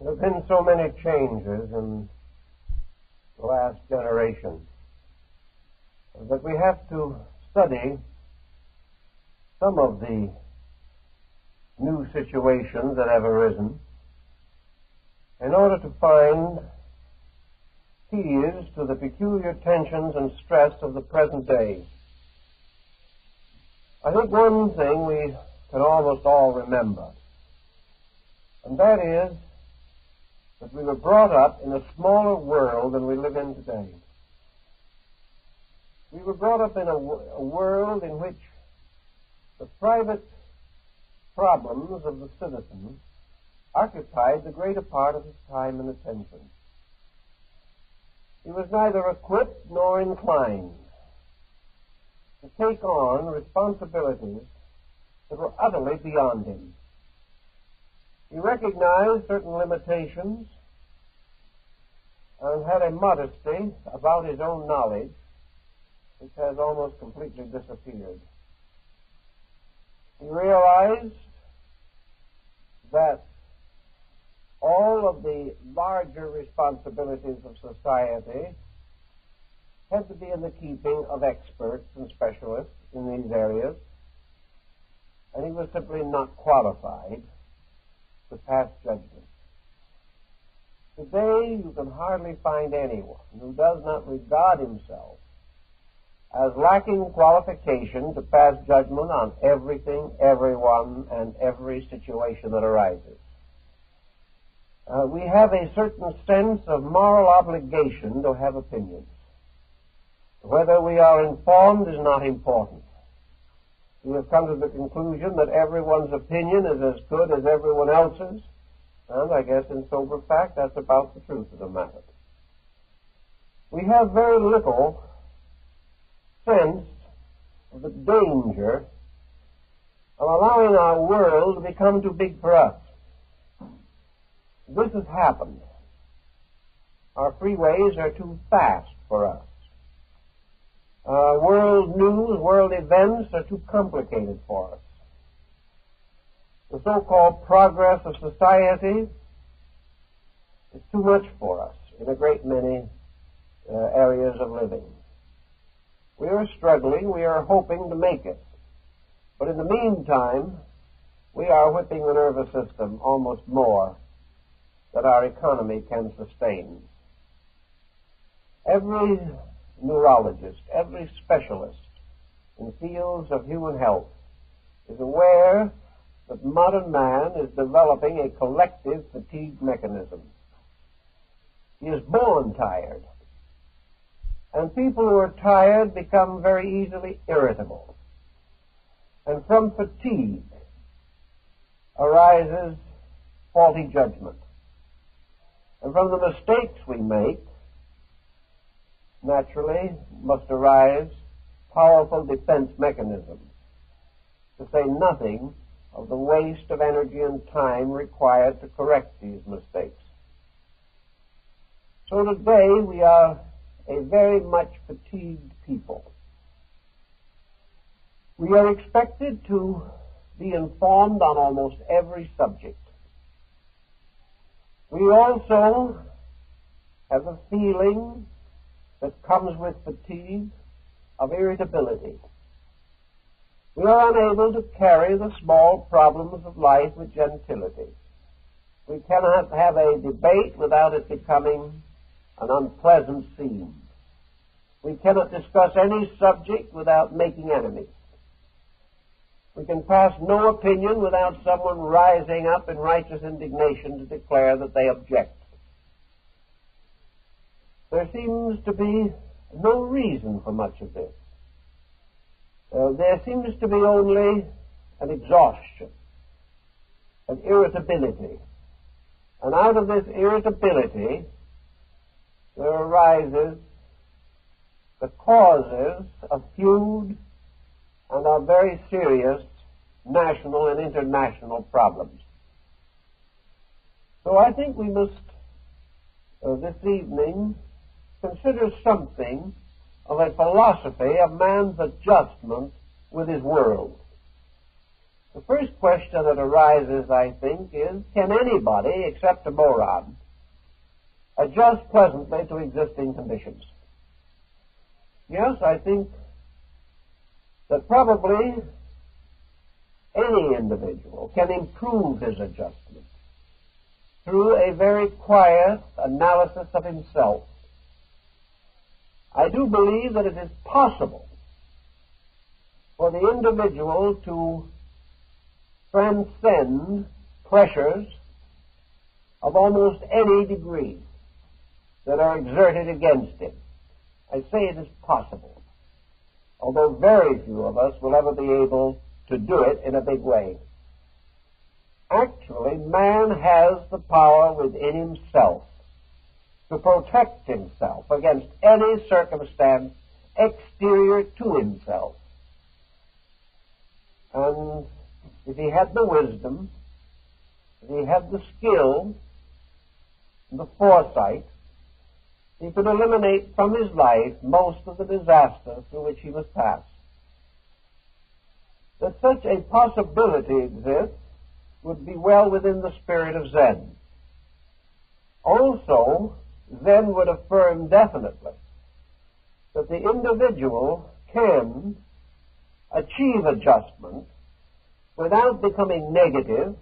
There have been so many changes in the last generation that we have to study some of the new situations that have arisen in order to find keys to the peculiar tensions and stress of the present day. I think one thing we can almost all remember, and that is that we were brought up in a smaller world than we live in today. We were brought up in a world in which the private problems of the citizen occupied the greater part of his time and attention. He was neither equipped nor inclined to take on responsibilities that were utterly beyond him. He recognized certain limitations and had a modesty about his own knowledge which has almost completely disappeared. He realized that all of the larger responsibilities of society had to be in the keeping of experts and specialists in these areas, and he was simply not qualified to pass judgment. Today, you can hardly find anyone who does not regard himself as lacking qualification to pass judgment on everything, everyone, and every situation that arises. We have a certain sense of moral obligation to have opinions. Whether we are informed is not important. We have come to the conclusion that everyone's opinion is as good as everyone else's, and I guess in sober fact that's about the truth of the matter. We have very little sense of the danger of allowing our world to become too big for us. This has happened. Our freeways are too fast for us. World news, world events are too complicated for us. The so-called progress of society is too much for us in a great many areas of living. We are struggling, we are hoping to make it. But in the meantime, we are whipping the nervous system almost more than our economy can sustain. Every neurologist, every specialist in fields of human health is aware that modern man is developing a collective fatigue mechanism. He is born tired. And people who are tired become very easily irritable. And from fatigue arises faulty judgment. And from the mistakes we make, naturally, must arise powerful defense mechanisms, to say nothing of the waste of energy and time required to correct these mistakes. So today we are a very much fatigued people. We are expected to be informed on almost every subject. We also have a feeling that comes with fatigue of irritability. We are unable to carry the small problems of life with gentility. We cannot have a debate without it becoming an unpleasant scene. We cannot discuss any subject without making enemies. We can pass no opinion without someone rising up in righteous indignation to declare that they object. There seems to be no reason for much of this. There seems to be only an exhaustion, an irritability. And out of this irritability, there arises the causes of feud and of very serious national and international problems. So I think we must, this evening, consider something of a philosophy of man's adjustment with his world. The first question that arises, I think, is, can anybody, except a moron, adjust pleasantly to existing conditions? Yes, I think that probably any individual can improve his adjustment through a very quiet analysis of himself. I do believe that it is possible for the individual to transcend pressures of almost any degree that are exerted against him. I say it is possible, although very few of us will ever be able to do it in a big way. Actually, man has the power within himself to protect himself against any circumstance exterior to himself. And if he had the wisdom, if he had the skill, the foresight, he could eliminate from his life most of the disasters through which he must pass. That such a possibility exists would be well within the spirit of Zen. Also, Zen would affirm definitely that the individual can achieve adjustment without becoming negative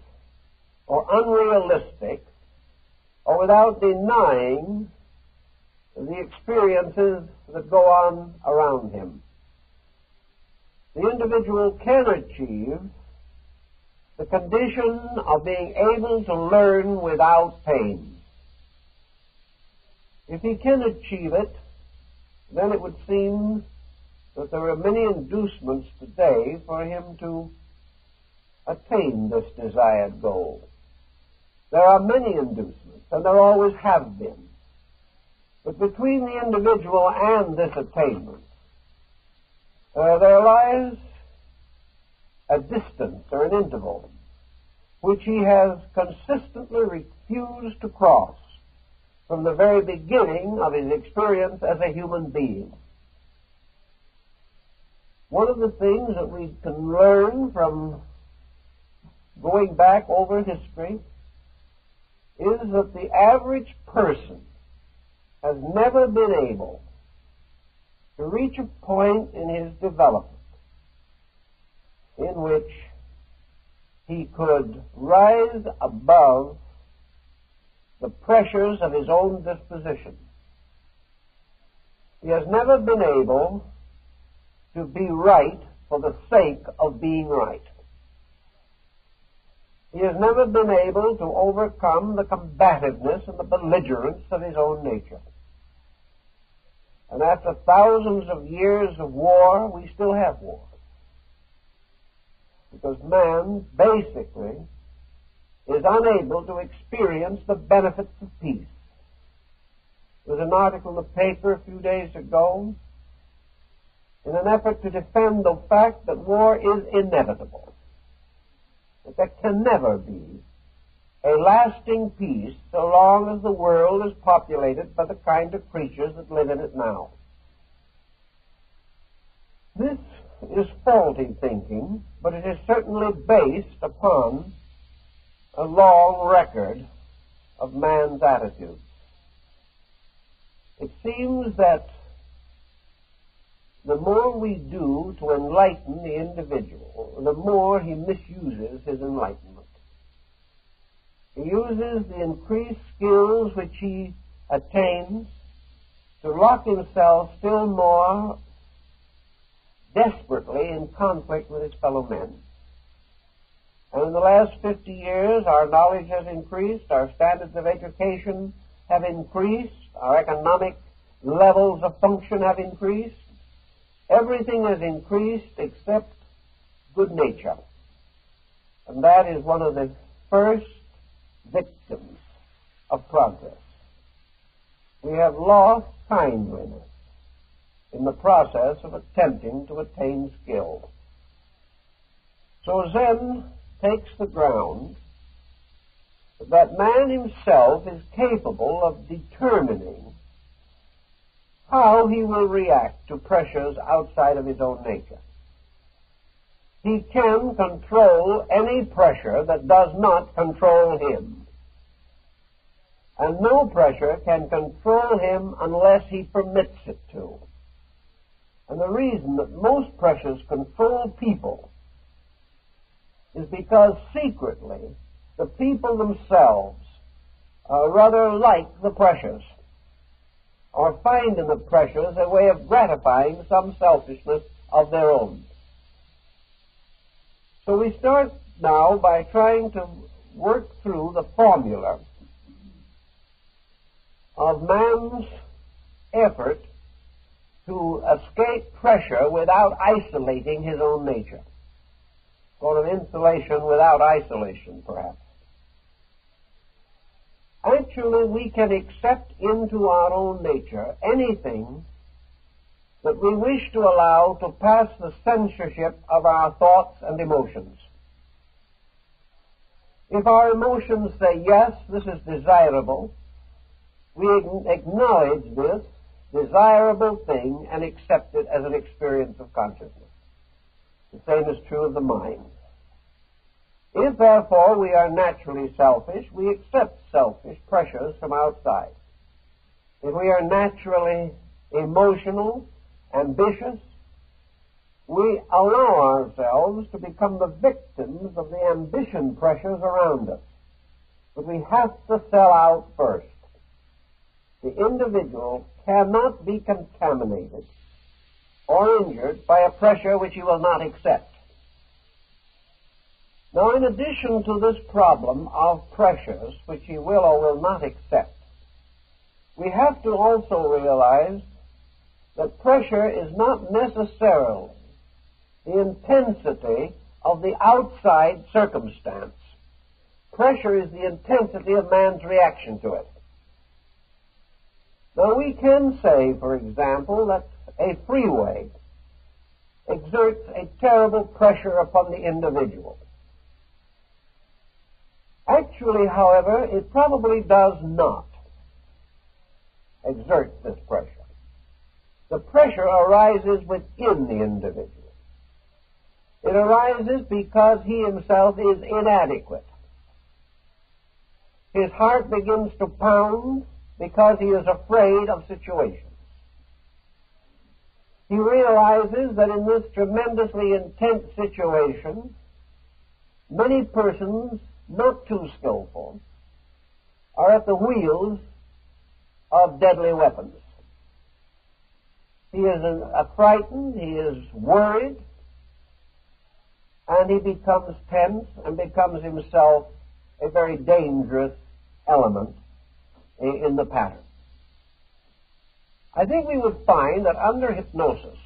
or unrealistic or without denying the experiences that go on around him. The individual can achieve the condition of being able to learn without pain. If he can achieve it, then it would seem that there are many inducements today for him to attain this desired goal. There are many inducements, and there always have been. But between the individual and this attainment, there lies a distance or an interval which he has consistently refused to cross from the very beginning of his experience as a human being. One of the things that we can learn from going back over history is that the average person has never been able to reach a point in his development in which he could rise above the pressures of his own disposition. He has never been able to be right for the sake of being right. He has never been able to overcome the combativeness and the belligerence of his own nature. And after thousands of years of war, we still have war. Because man, basically, is unable to experience the benefits of peace. There was an article in the paper a few days ago in an effort to defend the fact that war is inevitable, that there can never be a lasting peace so long as the world is populated by the kind of creatures that live in it now. This is faulty thinking, but it is certainly based upon a long record of man's attitudes. It seems that the more we do to enlighten the individual, the more he misuses his enlightenment. He uses the increased skills which he attains to lock himself still more desperately in conflict with his fellow men. And in the last 50 years, our knowledge has increased, our standards of education have increased, our economic levels of function have increased. Everything has increased except good nature. And that is one of the first victims of progress. We have lost kindliness in the process of attempting to attain skill. So Zen takes the ground that man himself is capable of determining how he will react to pressures outside of his own nature. He he can control any pressure that does not control him. And no pressure can control him unless he permits it to. And the reason that most pressures control people is because secretly the people themselves rather like the pressures, or find in the pressures a way of gratifying some selfishness of their own. So we start now by trying to work through the formula of man's effort to escape pressure without isolating his own nature. Sort of insulation without isolation, perhaps. Actually, we can accept into our own nature anything that we wish to allow to pass the censorship of our thoughts and emotions. If our emotions say, yes, this is desirable, we acknowledge this desirable thing and accept it as an experience of consciousness. The same is true of the mind. If, therefore, we are naturally selfish, we accept selfish pressures from outside. If we are naturally emotional, ambitious, we allow ourselves to become the victims of the ambition pressures around us. But we have to sell out first. The individual cannot be contaminated or injured by a pressure which he will not accept. Now, in addition to this problem of pressures which he will or will not accept, we have to also realize that pressure is not necessarily the intensity of the outside circumstance. Pressure is the intensity of man's reaction to it. Now, we can say, for example, that a freeway exerts a terrible pressure upon the individual. Actually, however, it probably does not exert this pressure. The pressure arises within the individual. It arises because he himself is inadequate. His heart begins to pound because he is afraid of situations. He realizes that in this tremendously intense situation, many persons, not too skillful, are at the wheels of deadly weapons. He is frightened, he is worried, and he becomes tense and becomes himself a very dangerous element in the pattern. I think we would find that under hypnosis,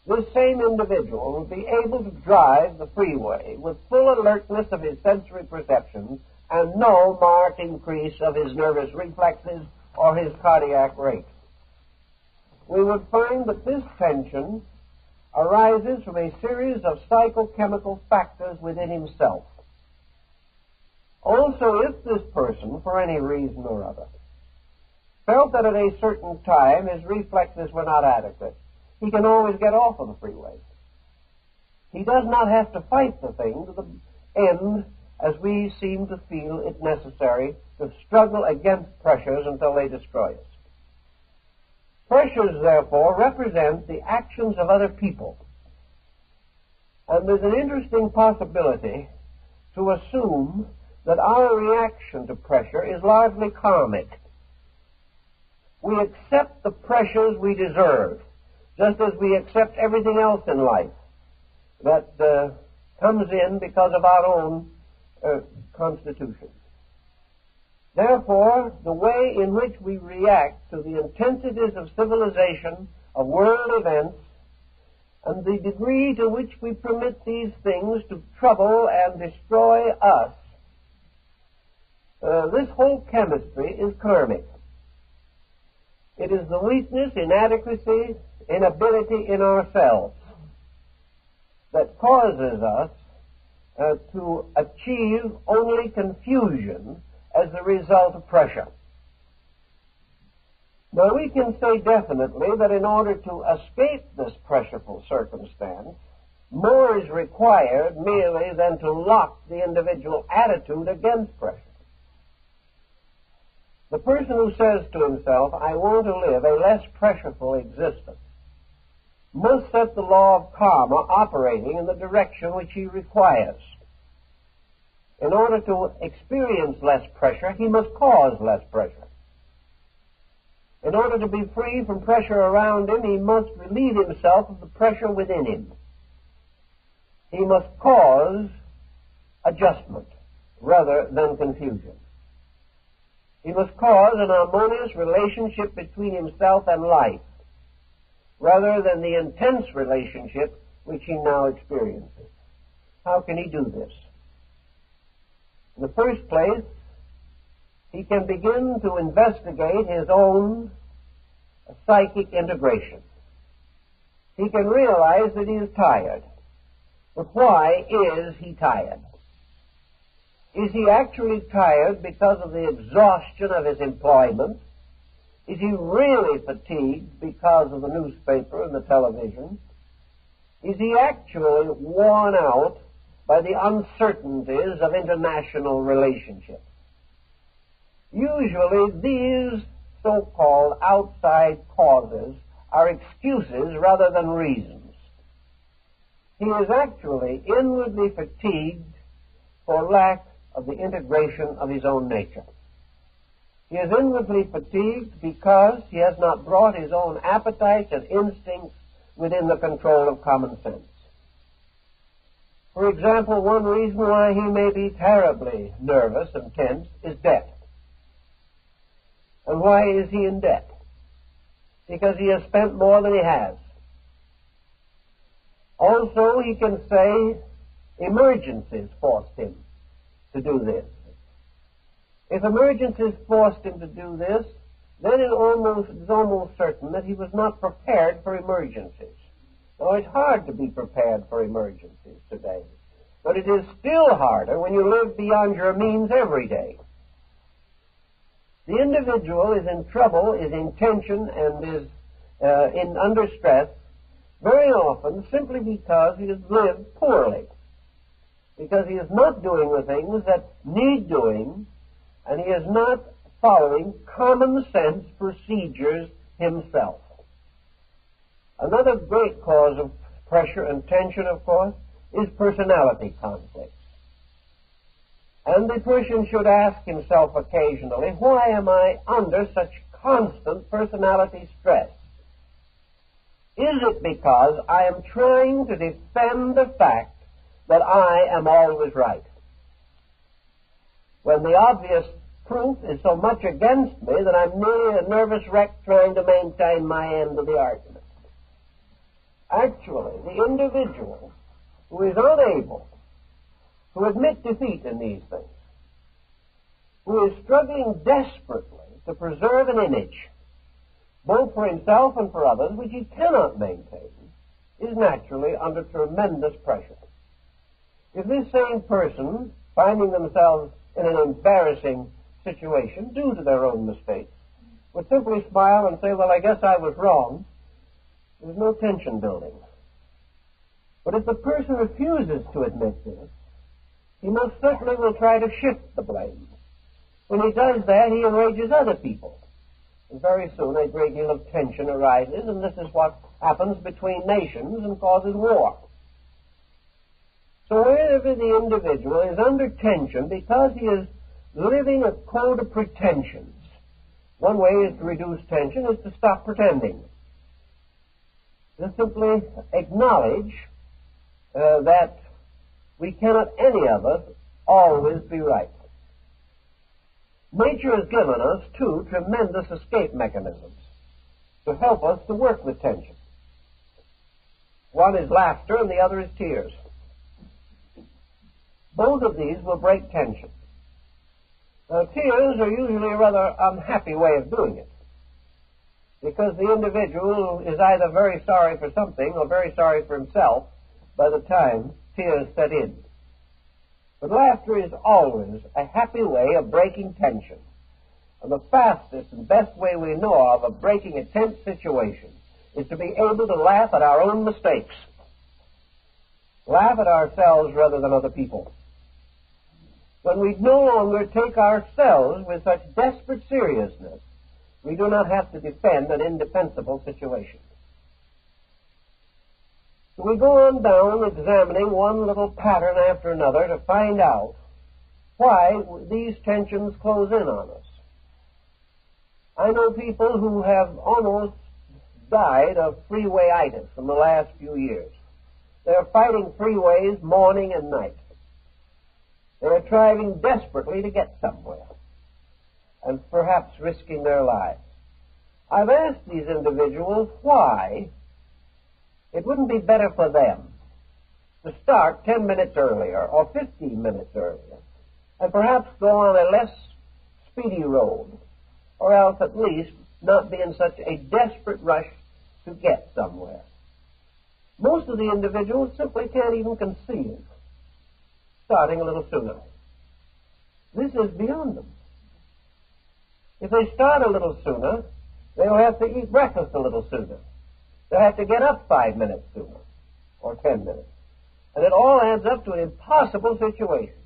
this same individual would be able to drive the freeway with full alertness of his sensory perceptions and no marked increase of his nervous reflexes or his cardiac rate. We would find that this tension arises from a series of psychochemical factors within himself. Also, if this person, for any reason or other, felt that at a certain time his reflexes were not adequate, he can always get off of the freeway. He does not have to fight the thing to the end as we seem to feel it necessary to struggle against pressures until they destroy us. Pressures, therefore, represent the actions of other people. And there's an interesting possibility to assume that our reaction to pressure is largely karmic. We accept the pressures we deserve, just as we accept everything else in life that comes in because of our own constitution. Therefore, the way in which we react to the intensities of civilization, of world events, and the degree to which we permit these things to trouble and destroy us, this whole chemistry is karmic. It is the weakness, inadequacy, inability in ourselves that causes us to achieve only confusion as the result of pressure. Now, we can say definitely that in order to escape this pressureful circumstance, more is required merely than to lock the individual attitude against pressure. The person who says to himself, I want to live a less pressureful existence, must set the law of karma operating in the direction which he requires. In order to experience less pressure, he must cause less pressure. In order to be free from pressure around him, he must relieve himself of the pressure within him. He must cause adjustment rather than confusion. He must cause an harmonious relationship between himself and life rather than the intense relationship which he now experiences. How can he do this? In the first place, he can begin to investigate his own psychic integration. He can realize that he is tired. But why is he tired? Is he actually tired because of the exhaustion of his employment? Is he really fatigued because of the newspaper and the television? Is he actually worn out by the uncertainties of international relationships? Usually these so-called outside causes are excuses rather than reasons. He is actually inwardly fatigued for lack of the integration of his own nature. He is inwardly fatigued because he has not brought his own appetites and instincts within the control of common sense. For example, one reason why he may be terribly nervous and tense is debt. And why is he in debt? Because he has spent more than he has. Also, he can say emergencies forced him to do this. If emergencies forced him to do this, then it is almost certain that he was not prepared for emergencies. Now, it's hard to be prepared for emergencies today, but it is still harder when you live beyond your means every day. The individual is in trouble, is in tension, and is under stress very often simply because he has lived poorly, because he is not doing the things that need doing, and he is not following common sense procedures himself. Another great cause of pressure and tension, of course, is personality conflicts. And the person should ask himself occasionally, why am I under such constant personality stress? Is it because I am trying to defend the fact that I am always right, when the obvious proof is so much against me that I'm merely a nervous wreck trying to maintain my end of the argument? Actually, the individual who is unable to admit defeat in these things, who is struggling desperately to preserve an image, both for himself and for others, which he cannot maintain, is naturally under tremendous pressure. If this same person, finding themselves in an embarrassing situation due to their own mistakes, would simply smile and say, well, I guess I was wrong, there's no tension building. But if the person refuses to admit this, he most certainly will try to shift the blame. When he does that, he enrages other people. And very soon a great deal of tension arises, and this is what happens between nations and causes war. So wherever the individual is under tension because he is living a code of pretensions, one way is to reduce tension is to stop pretending. To simply acknowledge that we cannot, any of us, always be right. Nature has given us two tremendous escape mechanisms to help us to work with tension. One is laughter and the other is tears. Both of these will break tension. Now, tears are usually a rather unhappy way of doing it, because the individual is either very sorry for something or very sorry for himself by the time tears set in. But laughter is always a happy way of breaking tension. And the fastest and best way we know of breaking a tense situation is to be able to laugh at our own mistakes. laugh at ourselves rather than other people. When we no longer take ourselves with such desperate seriousness, we do not have to defend an indefensible situation. So we go on down examining one little pattern after another to find out why these tensions close in on us. I know people who have almost died of freewayitis in the last few years. They're fighting freeways morning and night. They're striving desperately to get somewhere, and perhaps risking their lives. I've asked these individuals why it wouldn't be better for them to start 10 minutes earlier or 15 minutes earlier, and perhaps go on a less speedy road, or else at least not be in such a desperate rush to get somewhere. Most of the individuals simply can't even conceive starting a little sooner. This is beyond them. If they start a little sooner, they'll have to eat breakfast a little sooner. They'll have to get up 5 minutes sooner, or 10 minutes. And it all adds up to an impossible situation.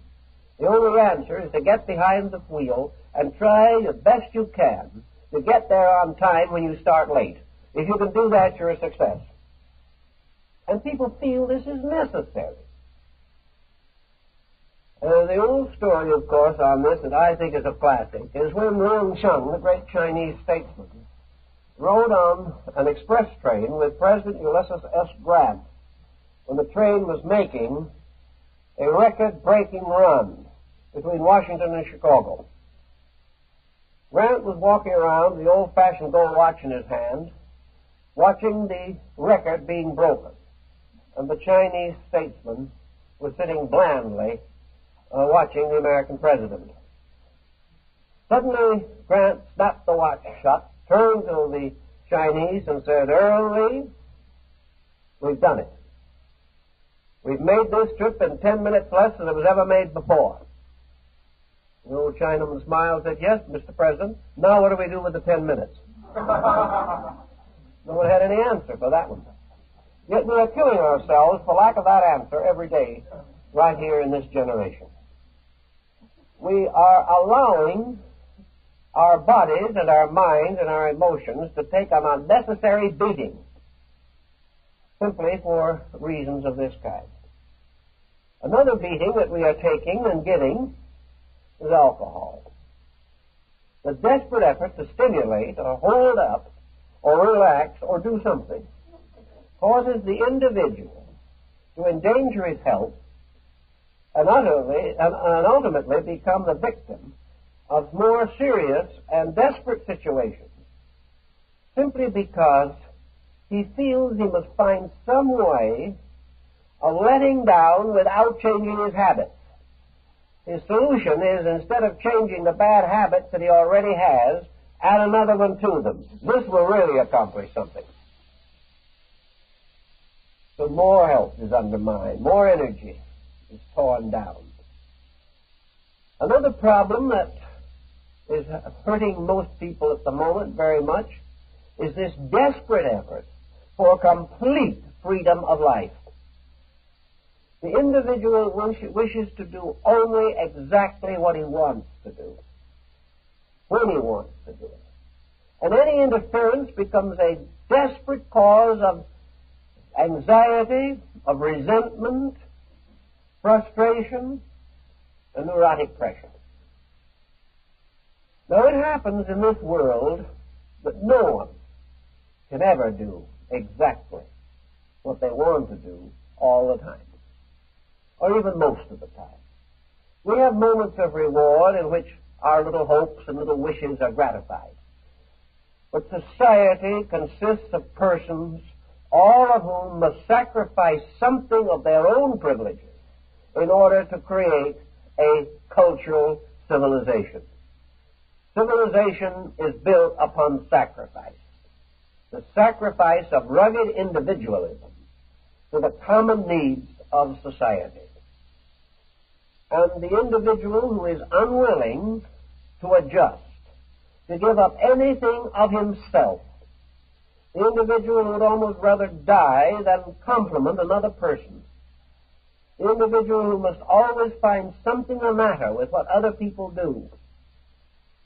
The only answer is to get behind the wheel and try the best you can to get there on time when you start late. If you can do that, you're a success. And people feel this is necessary. The old story, of course, on this that I think is a classic is when Rene, the great Chinese statesman, rode on an express train with President Ulysses S. Grant when the train was making a record-breaking run between Washington and Chicago. Grant was walking around with the old-fashioned gold watch in his hand, watching the record being broken, and the Chinese statesman was sitting blandly watching the American president. Suddenly, Grant snapped the watch shut, turned to the Chinese and said, "Early, we've done it. We've made this trip in 10 minutes less than it was ever made before." The old Chinaman smiled and said, "Yes, Mr. President. Now what do we do with the 10 minutes?" No one had any answer for that one. Yet we are killing ourselves for lack of that answer every day right here in this generation. We are allowing our bodies and our minds and our emotions to take an unnecessary beating simply for reasons of this kind. Another beating that we are taking and getting is alcohol. The desperate effort to stimulate or hold up or relax or do something causes the individual to endanger his health and ultimately become the victim of more serious and desperate situations simply because he feels he must find some way of letting down without changing his habits. His solution is, instead of changing the bad habits that he already has, add another one to them. This will really accomplish something. So more health is undermined, more energy is torn down. Another problem that is hurting most people at the moment very much is this desperate effort for complete freedom of life. The individual wishes to do only exactly what he wants to do, when he wants to do it. And any interference becomes a desperate cause of anxiety, of resentment, frustration, and neurotic pressure. Now it happens in this world that no one can ever do exactly what they want to do all the time, or even most of the time. We have moments of reward in which our little hopes and little wishes are gratified. But society consists of persons, all of whom must sacrifice something of their own privileges in order to create a cultural civilization. Civilization is built upon sacrifice, the sacrifice of rugged individualism to the common needs of society. And the individual who is unwilling to adjust, to give up anything of himself, the individual who would almost rather die than compliment another person, The individual who must always find something the matter with what other people do,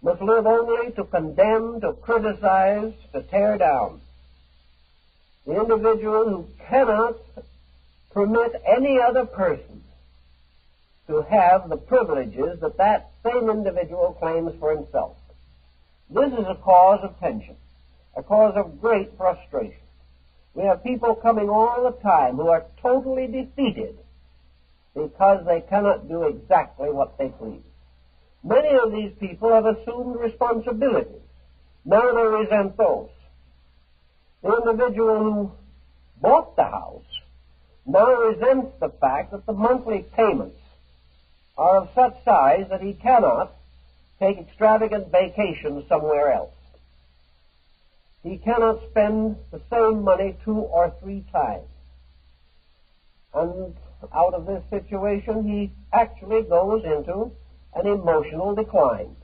must live only to condemn, to criticize, to tear down. The individual who cannot permit any other person to have the privileges that that same individual claims for himself. This is a cause of tension, a cause of great frustration. We have people coming all the time who are totally defeated because they cannot do exactly what they please. Many of these people have assumed responsibilities. Now they resent those. The individual who bought the house now resents the fact that the monthly payments are of such size that he cannot take extravagant vacations somewhere else. He cannot spend the same money 2 or 3 times. And out of this situation, he actually goes into an emotional decline.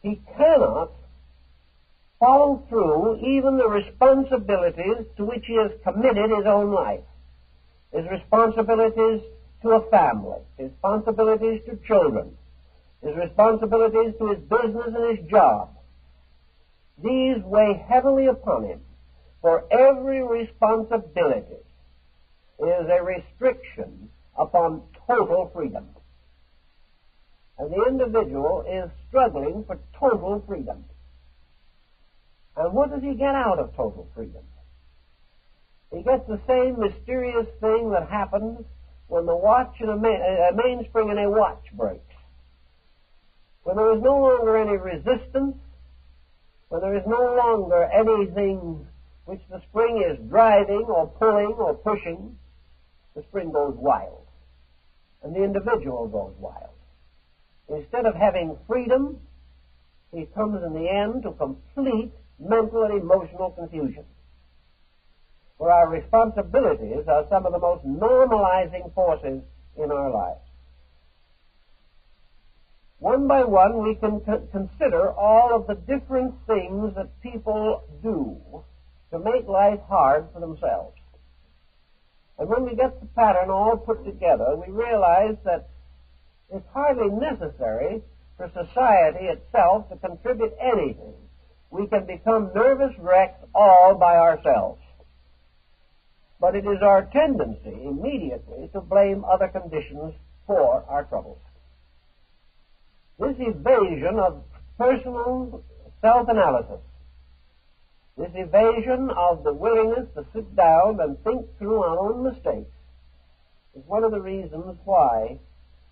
He cannot follow through even the responsibilities to which he has committed his own life. His responsibilities to a family, his responsibilities to children, his responsibilities to his business and his job. These weigh heavily upon him, for every responsibility is a restriction upon total freedom. And the individual is struggling for total freedom. And what does he get out of total freedom? He gets the same mysterious thing that happens when the watch in a mainspring in a watch breaks. When there is no longer any resistance, when there is no longer anything which the spring is driving or pulling or pushing, the spring goes wild, and the individual goes wild. Instead of having freedom, he comes in the end to complete mental and emotional confusion. For our responsibilities are some of the most normalizing forces in our lives. One by one, we can consider all of the different things that people do to make life hard for themselves. And when we get the pattern all put together, we realize that it's hardly necessary for society itself to contribute anything. We can become nervous wrecks all by ourselves. But it is our tendency immediately to blame other conditions for our troubles. This evasion of personal self-analysis, this evasion of the willingness to sit down and think through our own mistakes, is one of the reasons why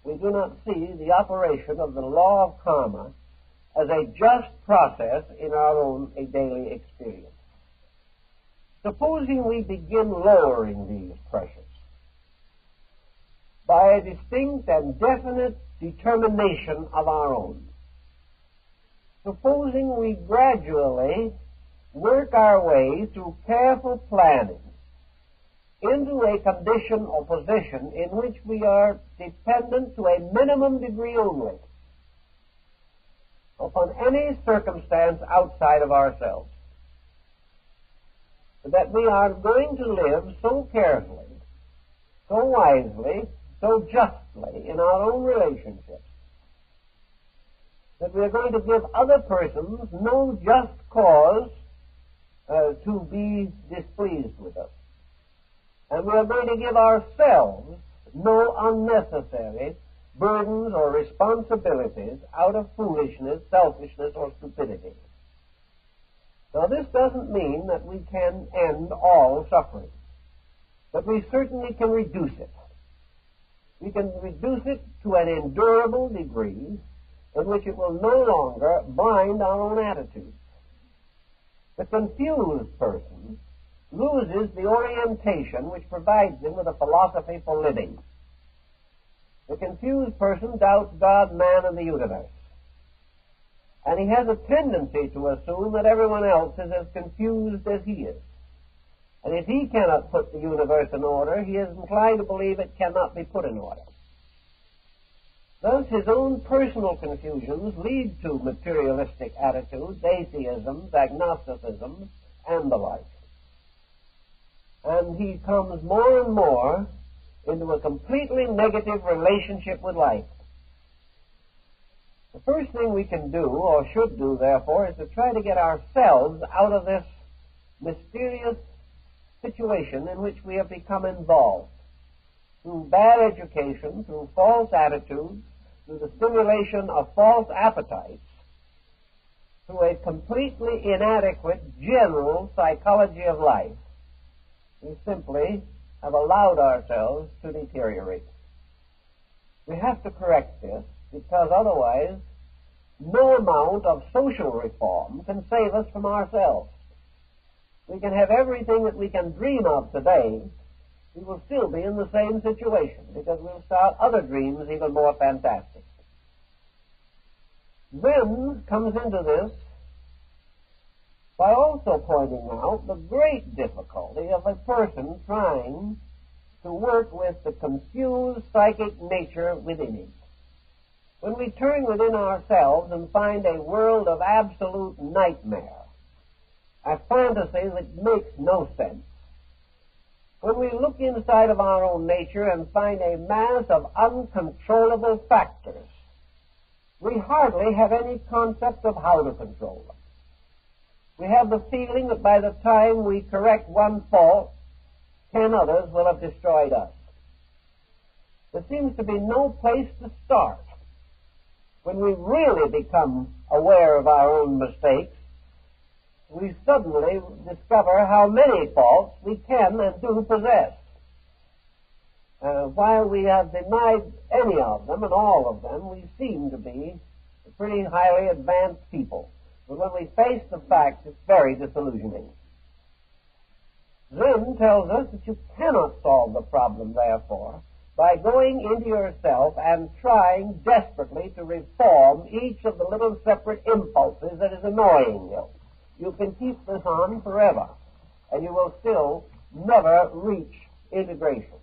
we do not see the operation of the law of karma as a just process in our own daily experience. Supposing we begin lowering these pressures by a distinct and definite determination of our own. Supposing we gradually work our way through careful planning into a condition or position in which we are dependent to a minimum degree only upon any circumstance outside of ourselves, that we are going to live so carefully, so wisely, so justly in our own relationships, that we are going to give other persons no just cause to be displeased with us. And we are going to give ourselves no unnecessary burdens or responsibilities out of foolishness, selfishness, or stupidity. Now, this doesn't mean that we can end all suffering, but we certainly can reduce it. We can reduce it to an endurable degree in which it will no longer bind our own attitudes. The confused person loses the orientation which provides him with a philosophy for living. The confused person doubts God, man, and the universe. And he has a tendency to assume that everyone else is as confused as he is. And if he cannot put the universe in order, he is inclined to believe it cannot be put in order. Thus, his own personal confusions lead to materialistic attitudes, atheisms, agnosticisms, and the like. And he comes more and more into a completely negative relationship with life. The first thing we can do, or should do, therefore, is to try to get ourselves out of this mysterious situation in which we have become involved. Through bad education, through false attitudes, through the stimulation of false appetites, through a completely inadequate general psychology of life, we simply have allowed ourselves to deteriorate. We have to correct this, because otherwise no amount of social reform can save us from ourselves. We can have everything that we can dream of today, we will still be in the same situation, because we'll start other dreams even more fantastic. Then comes into this by also pointing out the great difficulty of a person trying to work with the confused psychic nature within him. When we turn within ourselves and find a world of absolute nightmare, a fantasy that makes no sense, when we look inside of our own nature and find a mass of uncontrollable factors, we hardly have any concept of how to control them. We have the feeling that by the time we correct one fault, 10 others will have destroyed us. There seems to be no place to start. When we really become aware of our own mistakes, we suddenly discover how many faults we can and do possess. While we have denied any of them, and all of them, we seem to be pretty highly advanced people. But when we face the facts, it's very disillusioning. Zen tells us that you cannot solve the problem, therefore, by going into yourself and trying desperately to reform each of the little separate impulses that is annoying you. You can keep this on forever, and you will still never reach integration.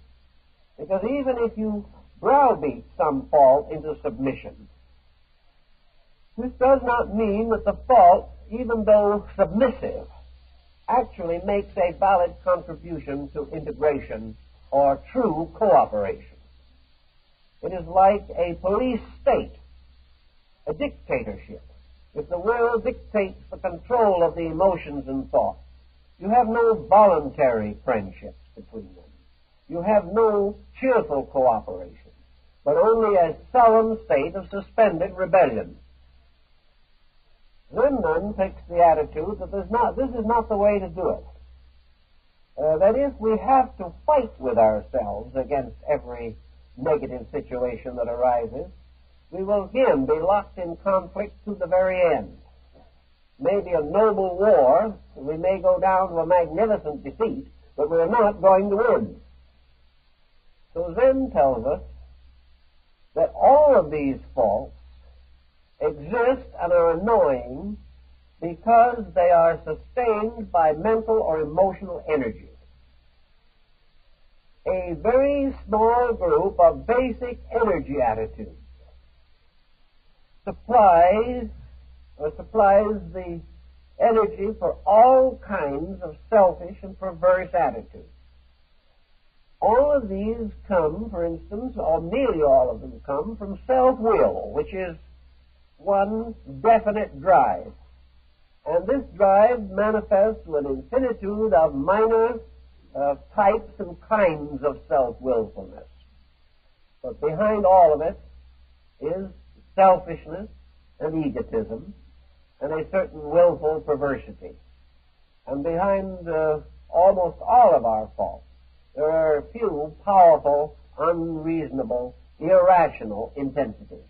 Because even if you browbeat some fault into submission, this does not mean that the fault, even though submissive, actually makes a valid contribution to integration or true cooperation. It is like a police state, a dictatorship. If the will dictates the control of the emotions and thoughts, you have no voluntary friendships between them. You have no cheerful cooperation, but only a sullen state of suspended rebellion. Zen then takes the attitude that this is not the way to do it. That if we have to fight with ourselves against every negative situation that arises, we will again be locked in conflict to the very end. Maybe a noble war, we may go down to a magnificent defeat, but we're not going to win. So Zen tells us that all of these faults exist and are annoying because they are sustained by mental or emotional energy. A very small group of basic energy attitudes supplies the energy for all kinds of selfish and perverse attitudes. All of these come, for instance, or nearly all of them come from self-will, which is one definite drive. And this drive manifests with an infinitude of minor types and kinds of self-willfulness. But behind all of it is selfishness and egotism and a certain willful perversity. And behind almost all of our faults, there are a few powerful, unreasonable, irrational intensities.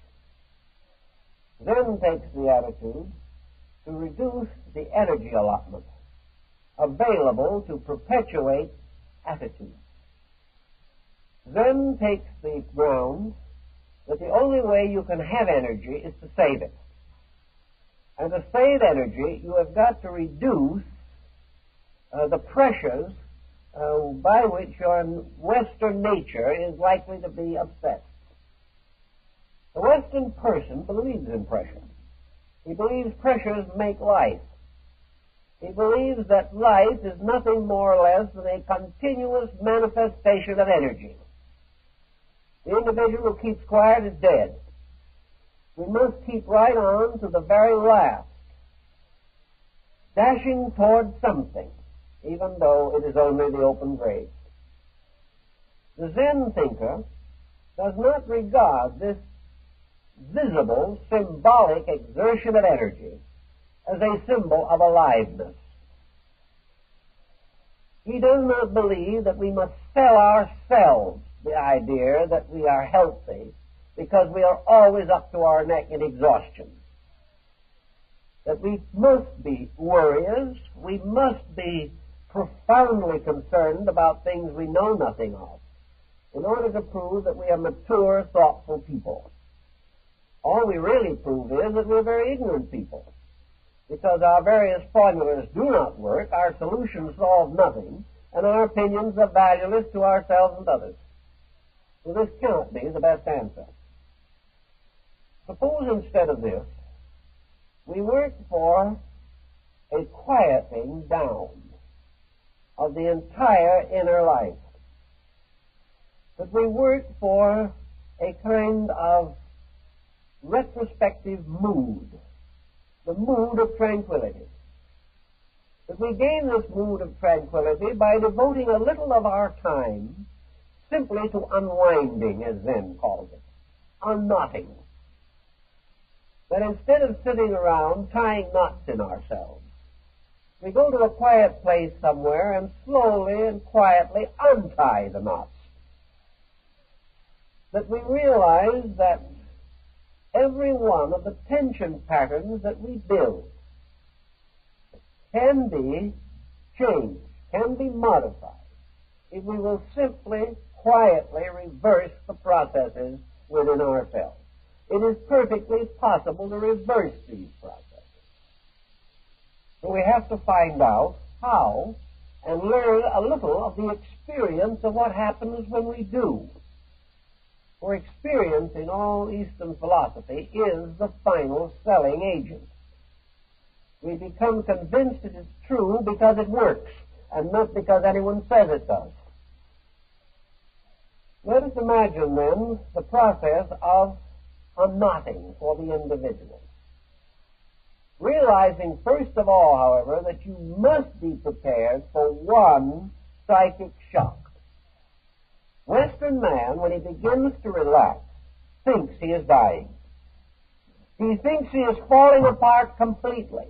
Zen takes the attitude to reduce the energy allotment available to perpetuate attitudes. Zen takes the ground that the only way you can have energy is to save it. And to save energy, you have got to reduce the pressures by which your Western nature is likely to be upset. The Western person believes in pressure. He believes pressures make life. He believes that life is nothing more or less than a continuous manifestation of energy. The individual who keeps quiet is dead. We must keep right on to the very last, dashing toward something, even though it is only the open grave. The Zen thinker does not regard this visible, symbolic exertion of energy as a symbol of aliveness. He does not believe that we must sell ourselves the idea that we are healthy because we are always up to our neck in exhaustion. That we must be worriers, we must be profoundly concerned about things we know nothing of, in order to prove that we are mature, thoughtful people. All we really prove is that we're very ignorant people, because our various formulas do not work, our solutions solve nothing, and our opinions are valueless to ourselves and others. So this cannot be the best answer. Suppose instead of this, we work for a quieting down of the entire inner life. That we work for a kind of retrospective mood, the mood of tranquility. That we gain this mood of tranquility by devoting a little of our time simply to unwinding, as Zen calls it, unknotting. That instead of sitting around tying knots in ourselves, we go to a quiet place somewhere and slowly and quietly untie the knots. That we realize that every one of the tension patterns that we build can be changed, can be modified, if we will simply, quietly reverse the processes within ourselves. It is perfectly possible to reverse these processes. So we have to find out how and learn a little of the experience of what happens when we do. For experience in all Eastern philosophy is the final selling agent. We become convinced it is true because it works, and not because anyone says it does. Let us imagine, then, the process of unknotting for the individual. Realizing, first of all, however, that you must be prepared for one psychic shock. Western man, when he begins to relax, thinks he is dying. He thinks he is falling apart completely.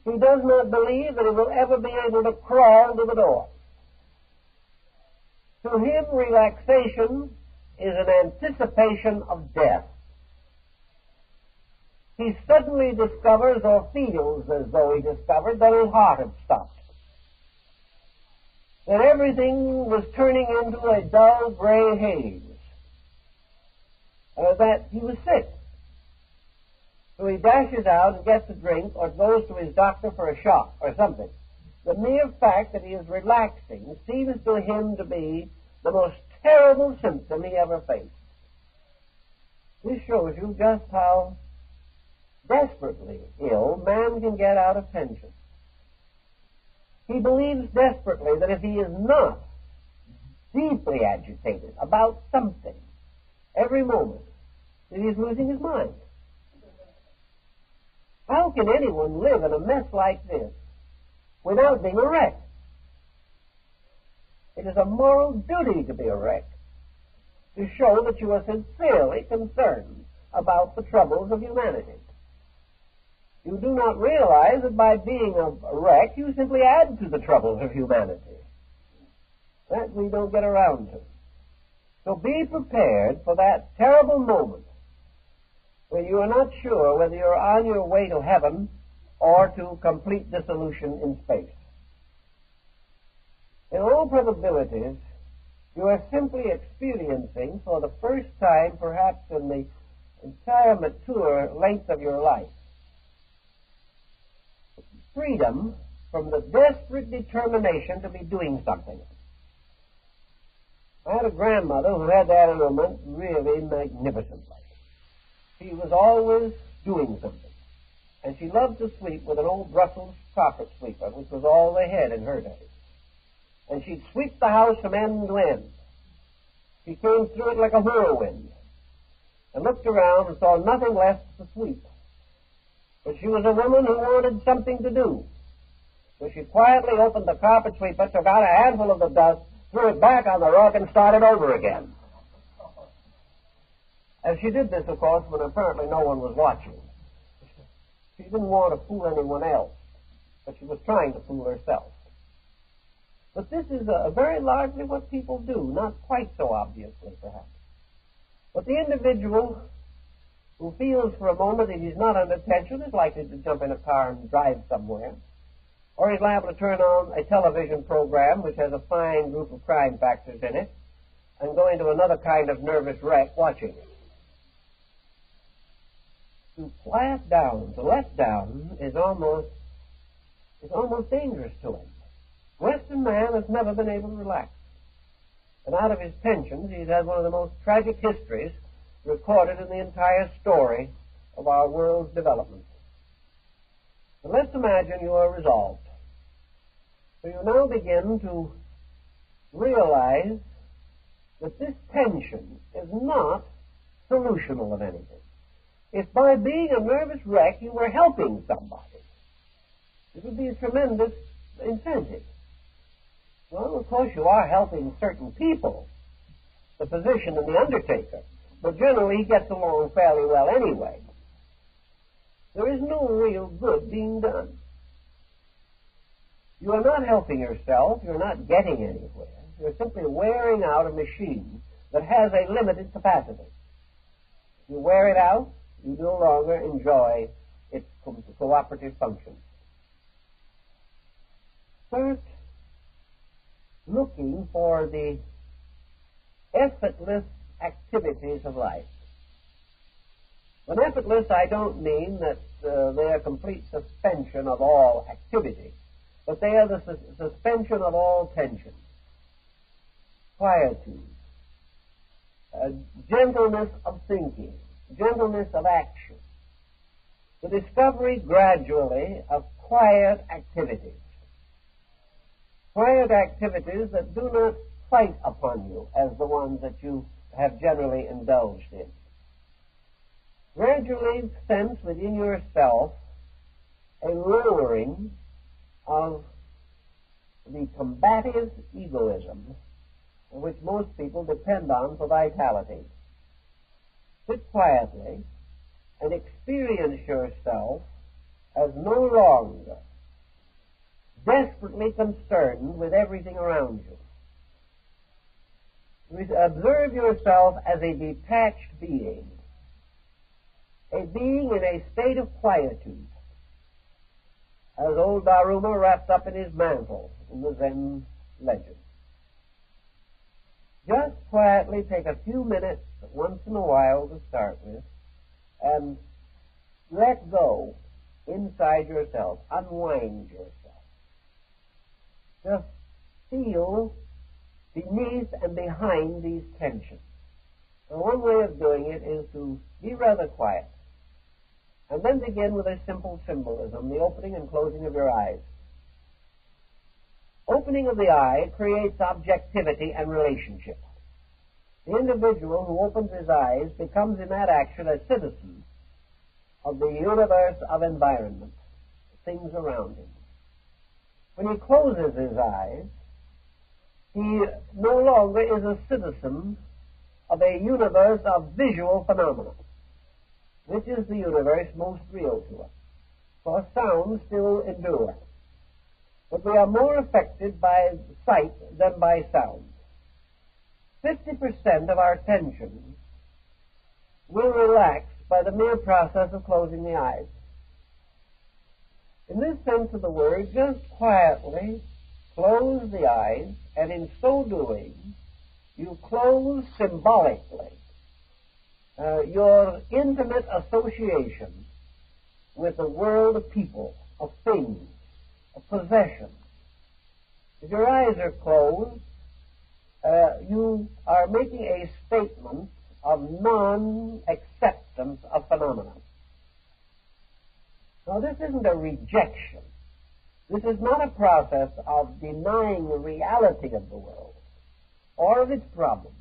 He does not believe that he will ever be able to crawl to the door. To him, relaxation is an anticipation of death. He suddenly discovers, or feels as though he discovered, that his heart had stopped. That everything was turning into a dull gray haze. That he was sick. So he dashes out and gets a drink or goes to his doctor for a shot or something. The mere fact that he is relaxing seems to him to be the most terrible symptom he ever faced. This shows you just how desperately ill man can get out of tension. He believes desperately that if he is not deeply agitated about something every moment, that he is losing his mind. How can anyone live in a mess like this without being a wreck? It is a moral duty to be a wreck, to show that you are sincerely concerned about the troubles of humanity. You do not realize that by being a wreck, you simply add to the troubles of humanity. That we don't get around to. So be prepared for that terrible moment where you are not sure whether you're on your way to heaven or to complete dissolution in space. In all probabilities, you are simply experiencing for the first time, perhaps in the entire mature length of your life, freedom from the desperate determination to be doing something. I had a grandmother who had that element really magnificently. She was always doing something. And she loved to sleep with an old Brussels carpet sweeper, which was all they had in her day. And she'd sweep the house from end to end. She came through it like a whirlwind and looked around and saw nothing left to sweep. But she was a woman who wanted something to do. So she quietly opened the carpet sweeper, took out a handful of the dust, threw it back on the rug, and started over again. As she did this, of course, when apparently no one was watching. She didn't want to fool anyone else, but she was trying to fool herself. But this is very largely what people do, not quite so obviously, perhaps. But the individual who feels for a moment that he's not under tension is likely to jump in a car and drive somewhere. Or he's liable to turn on a television program which has a fine group of crime factors in it and go into another kind of nervous wreck watching it. To quiet down, to let down, is almost dangerous to him. Western man has never been able to relax. And out of his tensions, he's had one of the most tragic histories recorded in the entire story of our world's development. But let's imagine you are resolved. So you now begin to realize that this tension is not solutional of anything. If by being a nervous wreck you were helping somebody, it would be a tremendous incentive. Well, of course you are helping certain people, the physician and the undertaker, but generally he gets along fairly well anyway. There is no real good being done. You are not helping yourself, you're not getting anywhere. You're simply wearing out a machine that has a limited capacity. If you wear it out, you no longer enjoy its cooperative function. Start looking for the effortless activities of life. When effortless, I don't mean that they are complete suspension of all activity, but they are the suspension of all tension, quietude, gentleness of thinking, gentleness of action, the discovery gradually of quiet activities that do not fight upon you as the ones that you have generally indulged in. Gradually sense within yourself a lowering of the combative egoism which most people depend on for vitality. Sit quietly and experience yourself as no longer desperately concerned with everything around you. Observe yourself as a detached being, a being in a state of quietude, as old Daruma wrapped up in his mantle in the Zen legend. Just quietly take a few minutes once in a while to start with and let go inside yourself, unwind yourself. Just feel beneath and behind these tensions. Now, one way of doing it is to be rather quiet and then begin with a simple symbolism, the opening and closing of your eyes. Opening of the eye creates objectivity and relationship. The individual who opens his eyes becomes in that action a citizen of the universe of environment, things around him. When he closes his eyes, he no longer is a citizen of a universe of visual phenomena, which is the universe most real to us. For sounds still endure, but we are more affected by sight than by sound. 50% of our tension will relax by the mere process of closing the eyes. In this sense of the word, just quietly close the eyes, and in so doing, you close symbolically your intimate association with the world of people, of things, of possessions. If your eyes are closed, you are making a statement of non-acceptance of phenomena. Now, this isn't a rejection. This is not a process of denying the reality of the world or of its problems.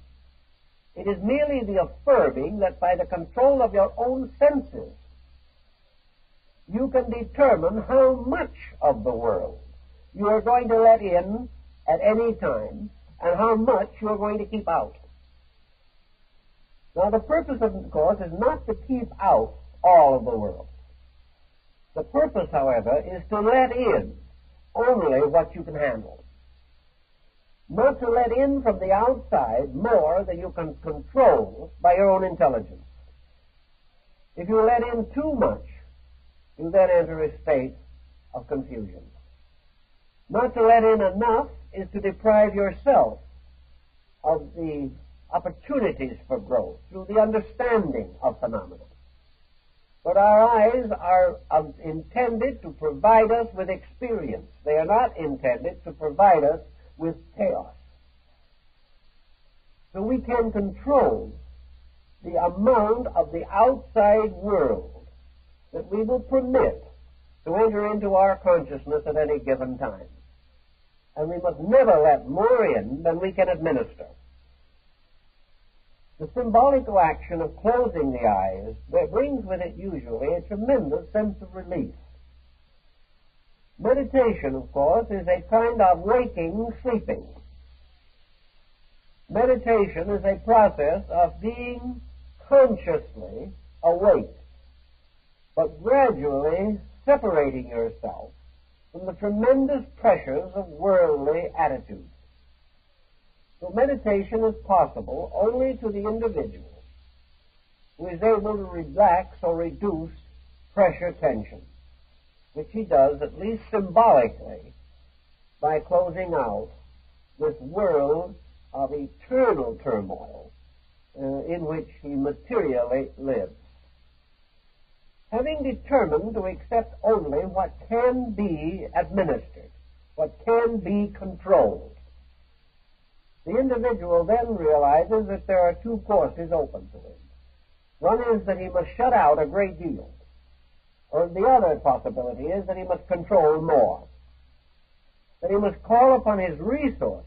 It is merely the affirming that by the control of your own senses, you can determine how much of the world you are going to let in at any time and how much you are going to keep out. Now, the purpose of the course is not to keep out all of the world. The purpose, however, is to let in only what you can handle. Not to let in from the outside more than you can control by your own intelligence. If you let in too much, you then enter a state of confusion. Not to let in enough is to deprive yourself of the opportunities for growth through the understanding of phenomena. But our eyes are intended to provide us with experience. They are not intended to provide us with chaos. So we can control the amount of the outside world that we will permit to enter into our consciousness at any given time. And we must never let more in than we can administer. The symbolic action of closing the eyes brings with it usually a tremendous sense of relief. Meditation, of course, is a kind of waking sleeping. Meditation is a process of being consciously awake, but gradually separating yourself from the tremendous pressures of worldly attitudes. So meditation is possible only to the individual who is able to relax or reduce pressure tension, which he does at least symbolically by closing out this world of eternal turmoil in which he materially lives. Having determined to accept only what can be administered, what can be controlled, the individual then realizes that there are two courses open to him. One is that he must shut out a great deal, or the other possibility is that he must control more, that he must call upon his resources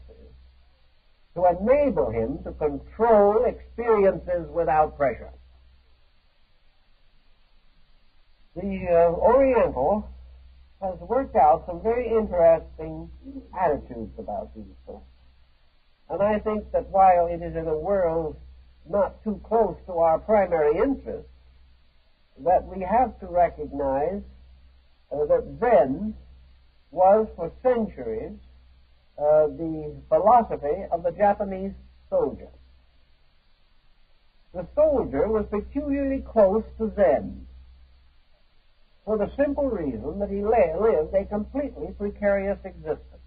to enable him to control experiences without pressure. The Oriental has worked out some very interesting attitudes about these things. And I think that while it is in a world not too close to our primary interests, that we have to recognize that Zen was for centuries the philosophy of the Japanese soldier. The soldier was peculiarly close to Zen for the simple reason that he lived a completely precarious existence.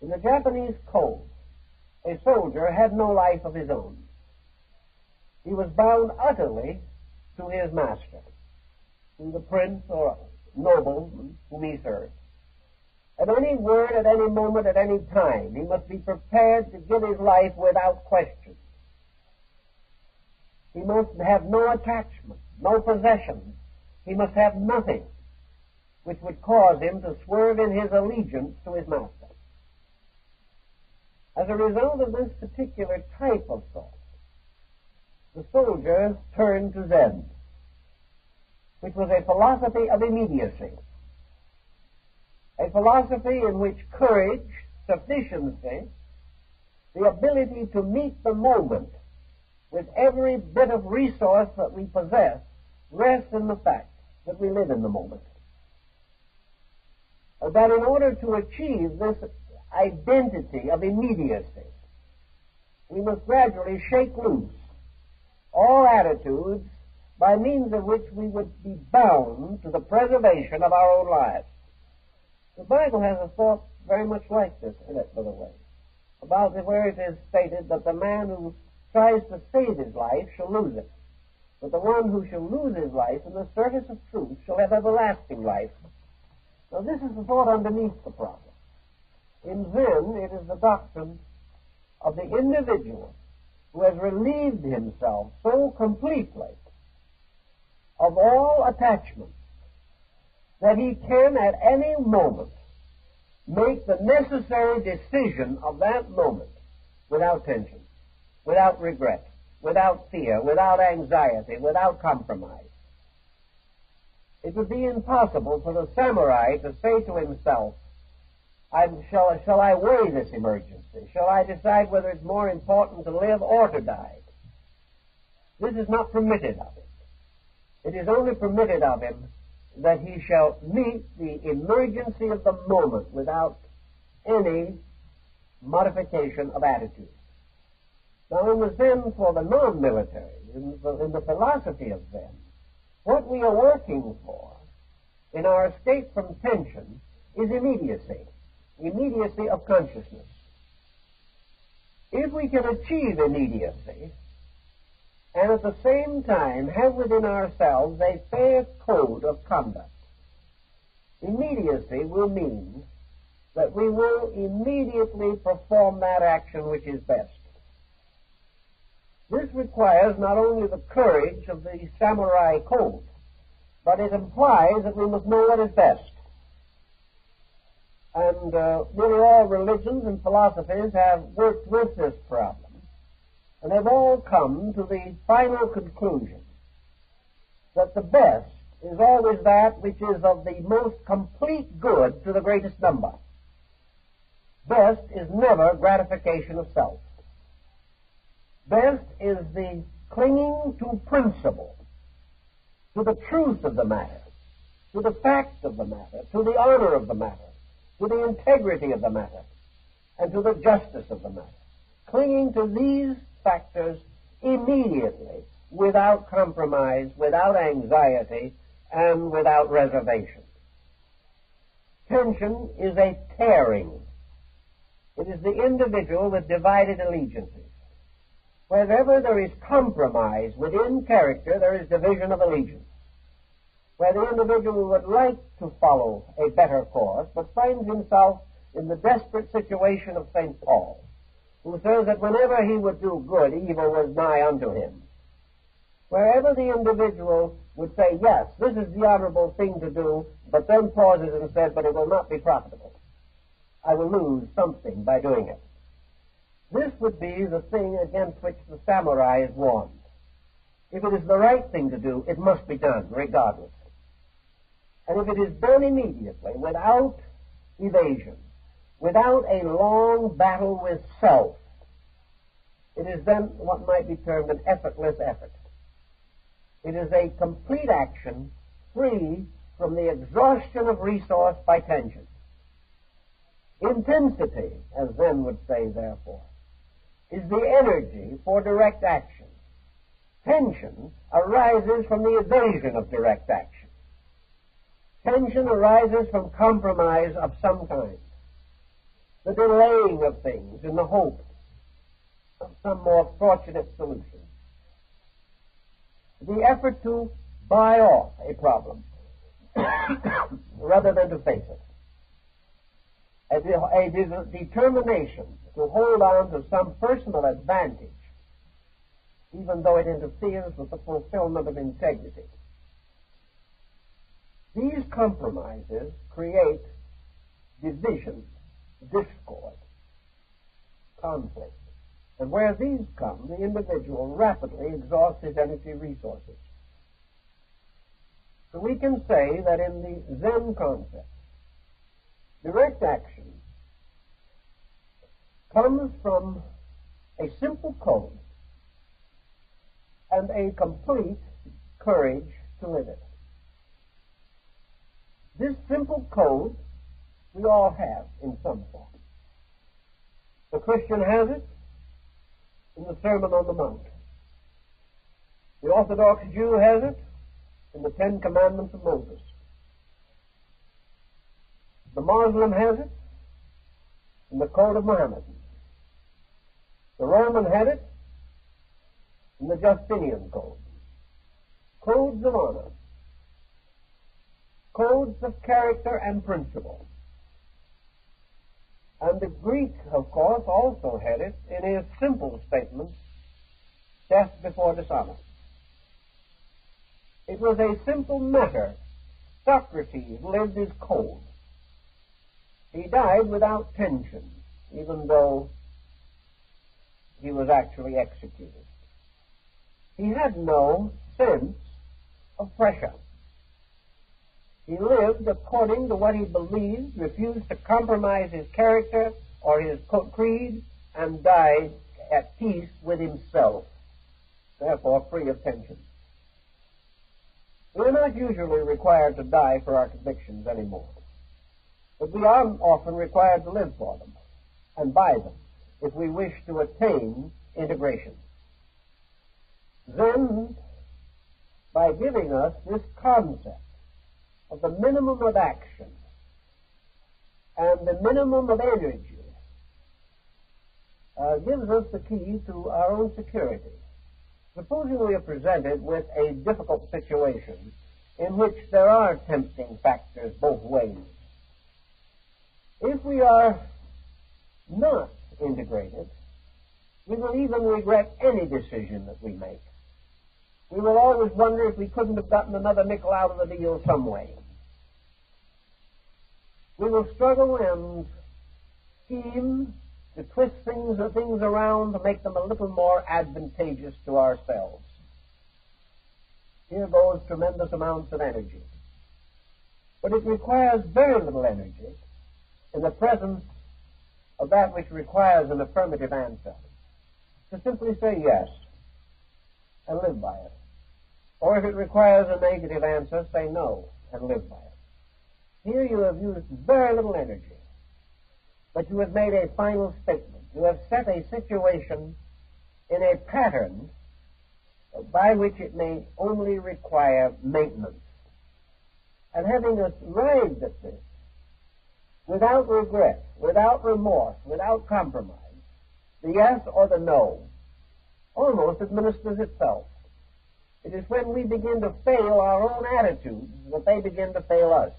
In the Japanese code, a soldier had no life of his own. He was bound utterly to his master, to the prince or nobleman whom he served. At any word, at any moment, at any time, he must be prepared to give his life without question. He must have no attachment, no possessions. He must have nothing which would cause him to swerve in his allegiance to his master. As a result of this particular type of thought, the soldier turned to Zen, which was a philosophy of immediacy, a philosophy in which courage, sufficiency, the ability to meet the moment with every bit of resource that we possess rests in the fact that we live in the moment. That in order to achieve this identity of immediacy, we must gradually shake loose all attitudes by means of which we would be bound to the preservation of our own lives. The Bible has a thought very much like this in it, by the way, about where it is stated that the man who tries to save his life shall lose it, but the one who shall lose his life in the service of truth shall have everlasting life. Now this is the thought underneath the problem. In Zen, it is the doctrine of the individual who has relieved himself so completely of all attachments that he can at any moment make the necessary decision of that moment without tension. without regret, without fear, without anxiety, without compromise. It would be impossible for the samurai to say to himself, shall I weigh this emergency? Shall I decide whether it's more important to live or to die? This is not permitted of him. It is only permitted of him that he shall meet the emergency of the moment without any modification of attitude. Now, in the Zen for the non-military, in the philosophy of Zen, what we are working for in our escape from tension is immediacy of consciousness. If we can achieve immediacy and at the same time have within ourselves a fair code of conduct, immediacy will mean that we will immediately perform that action which is best. This requires not only the courage of the samurai code, but it implies that we must know what is best. And nearly all religions and philosophies have worked with this problem, and they've all come to the final conclusion that the best is always that which is of the most complete good to the greatest number. Best is never gratification of self. Best is the clinging to principle, to the truth of the matter, to the fact of the matter, to the honor of the matter, to the integrity of the matter, and to the justice of the matter. Clinging to these factors immediately, without compromise, without anxiety, and without reservation. Tension is a tearing. It is the individual with divided allegiances. Wherever there is compromise within character, there is division of allegiance. Where the individual would like to follow a better course, but finds himself in the desperate situation of St. Paul, who says that whenever he would do good, evil was nigh unto him. Wherever the individual would say, yes, this is the honorable thing to do, but then pauses and says, but it will not be profitable. I will lose something by doing it. This would be the thing against which the samurai is warned. If it is the right thing to do, it must be done, regardless. And if it is done immediately, without evasion, without a long battle with self, it is then what might be termed an effortless effort. It is a complete action free from the exhaustion of resource by tension. Intensity, as Zen would say, therefore, is the energy for direct action. Tension arises from the evasion of direct action. Tension arises from compromise of some kind, the delaying of things in the hope of some more fortunate solution, the effort to buy off a problem rather than to face it, a determination to hold on to some personal advantage, even though it interferes with the fulfillment of integrity. These compromises create division, discord, conflict. And where these come, the individual rapidly exhausts his energy resources. So we can say that in the Zen concept, direct action comes from a simple code and a complete courage to live it. This simple code we all have in some form. The Christian has it in the Sermon on the Mount. The Orthodox Jew has it in the Ten Commandments of Moses. The Muslim has it in the Code of Muhammad. The Roman had it in the Justinian Code. Codes of honor. Codes of character and principle. And the Greek, of course, also had it in his simple statement, death before dishonor. It was a simple matter. Socrates lived his code. He died without tension, even though he was actually executed. He had no sense of pressure. He lived according to what he believed, refused to compromise his character or his creed, and died at peace with himself, therefore free of tension. We are not usually required to die for our convictions anymore, but we are often required to live for them and by them if we wish to attain integration. Zen, by giving us this concept of the minimum of action and the minimum of energy, gives us the key to our own security. Supposing we are presented with a difficult situation in which there are tempting factors both ways. If we are not integrated, we will even regret any decision that we make. We will always wonder if we couldn't have gotten another nickel out of the deal some way. We will struggle and scheme to twist things around to make them a little more advantageous to ourselves. Here goes tremendous amounts of energy. But it requires very little energy in the presence of that which requires an affirmative answer. To simply say yes and live by it. Or if it requires a negative answer, say no and live by it. Here you have used very little energy, but you have made a final statement. You have set a situation in a pattern by which it may only require maintenance. And having arrived at this, without regret, without remorse, without compromise, the yes or the no almost administers itself. It is when we begin to fail our own attitudes that they begin to fail us.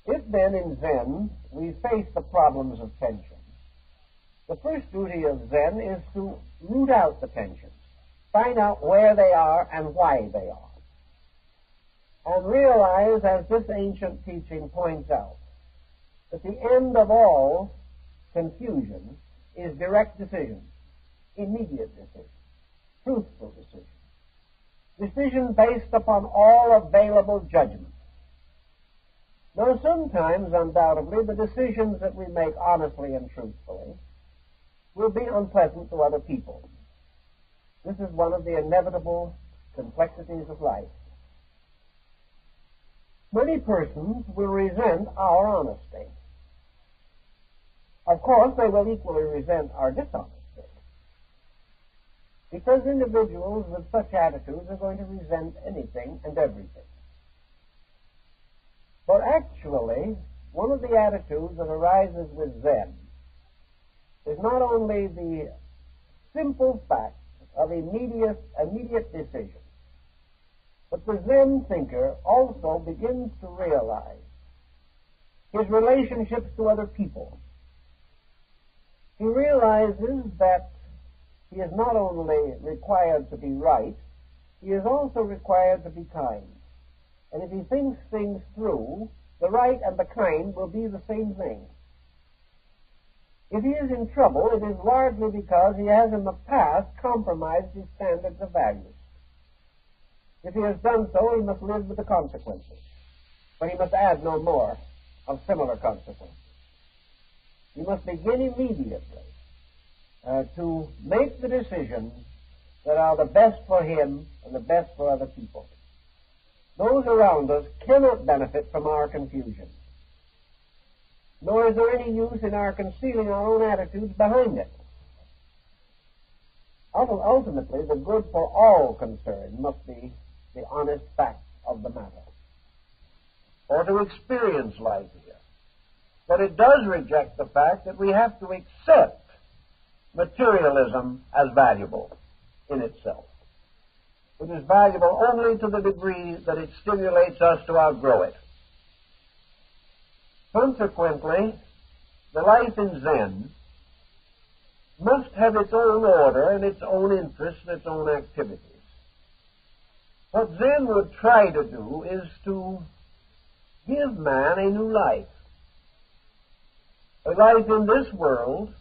If then in Zen we face the problems of tension, the first duty of Zen is to root out the tensions, find out where they are and why they are, and realize, as this ancient teaching points out, that the end of all confusion is direct decision, immediate decision, truthful decision, decision based upon all available judgment. Now, sometimes, undoubtedly, the decisions that we make honestly and truthfully will be unpleasant to other people. This is one of the inevitable complexities of life. Many persons will resent our honesty. Of course, they will equally resent our dishonesty, because individuals with such attitudes are going to resent anything and everything. But actually, one of the attitudes that arises with Zen is not only the simple fact of immediate decision, but the Zen thinker also begins to realize his relationships to other people. He realizes that he is not only required to be right, he is also required to be kind. And if he thinks things through, the right and the kind will be the same thing. If he is in trouble, it is largely because he has in the past compromised his standards of values. If he has done so, he must live with the consequences. But he must add no more of similar consequences. He must begin immediately to make the decisions that are the best for him and the best for other people. Those around us cannot benefit from our confusion, nor is there any use in our concealing our own attitudes behind it. Ultimately, the good for all concerned must be the honest fact of the matter. Or to experience life here. But it does reject the fact that we have to accept materialism as valuable in itself. It is valuable only to the degree that it stimulates us to outgrow it. Consequently, the life in Zen must have its own order and its own interests and its own activities. What Zen would try to do is to give man a new life. A life in this world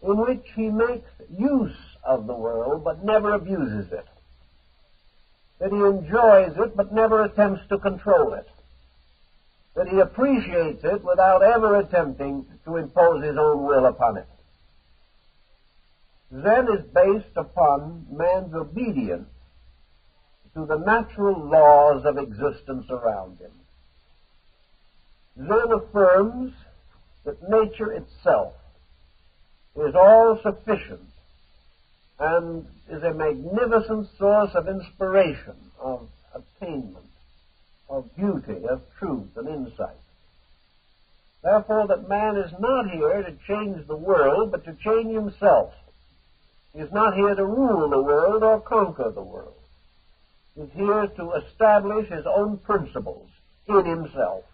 in which he makes use of the world but never abuses it, that he enjoys it but never attempts to control it, that he appreciates it without ever attempting to impose his own will upon it. Zen is based upon man's obedience to the natural laws of existence around him. Zen affirms that nature itself is all-sufficient and is a magnificent source of inspiration, of attainment, of beauty, of truth and insight. Therefore, that man is not here to change the world, but to change himself. He is not here to rule the world or conquer the world. He is here to establish his own principles in himself,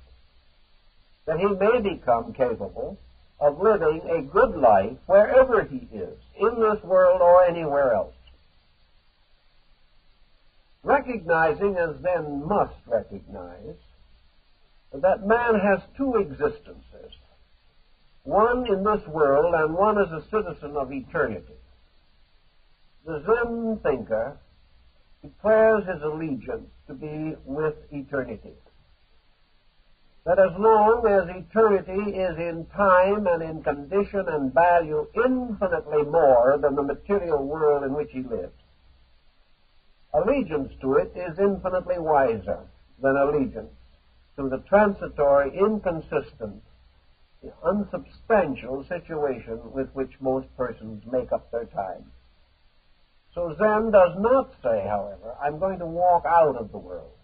that he may become capable of living a good life wherever he is, in this world or anywhere else. Recognizing, as Zen must recognize, that man has two existences, one in this world and one as a citizen of eternity. The Zen thinker declares his allegiance to be with eternity, that as long as eternity is in time and in condition and value infinitely more than the material world in which he lives, allegiance to it is infinitely wiser than allegiance to the transitory, inconsistent, unsubstantial situation with which most persons make up their time. So Zen does not say, however, I'm going to walk out of the world,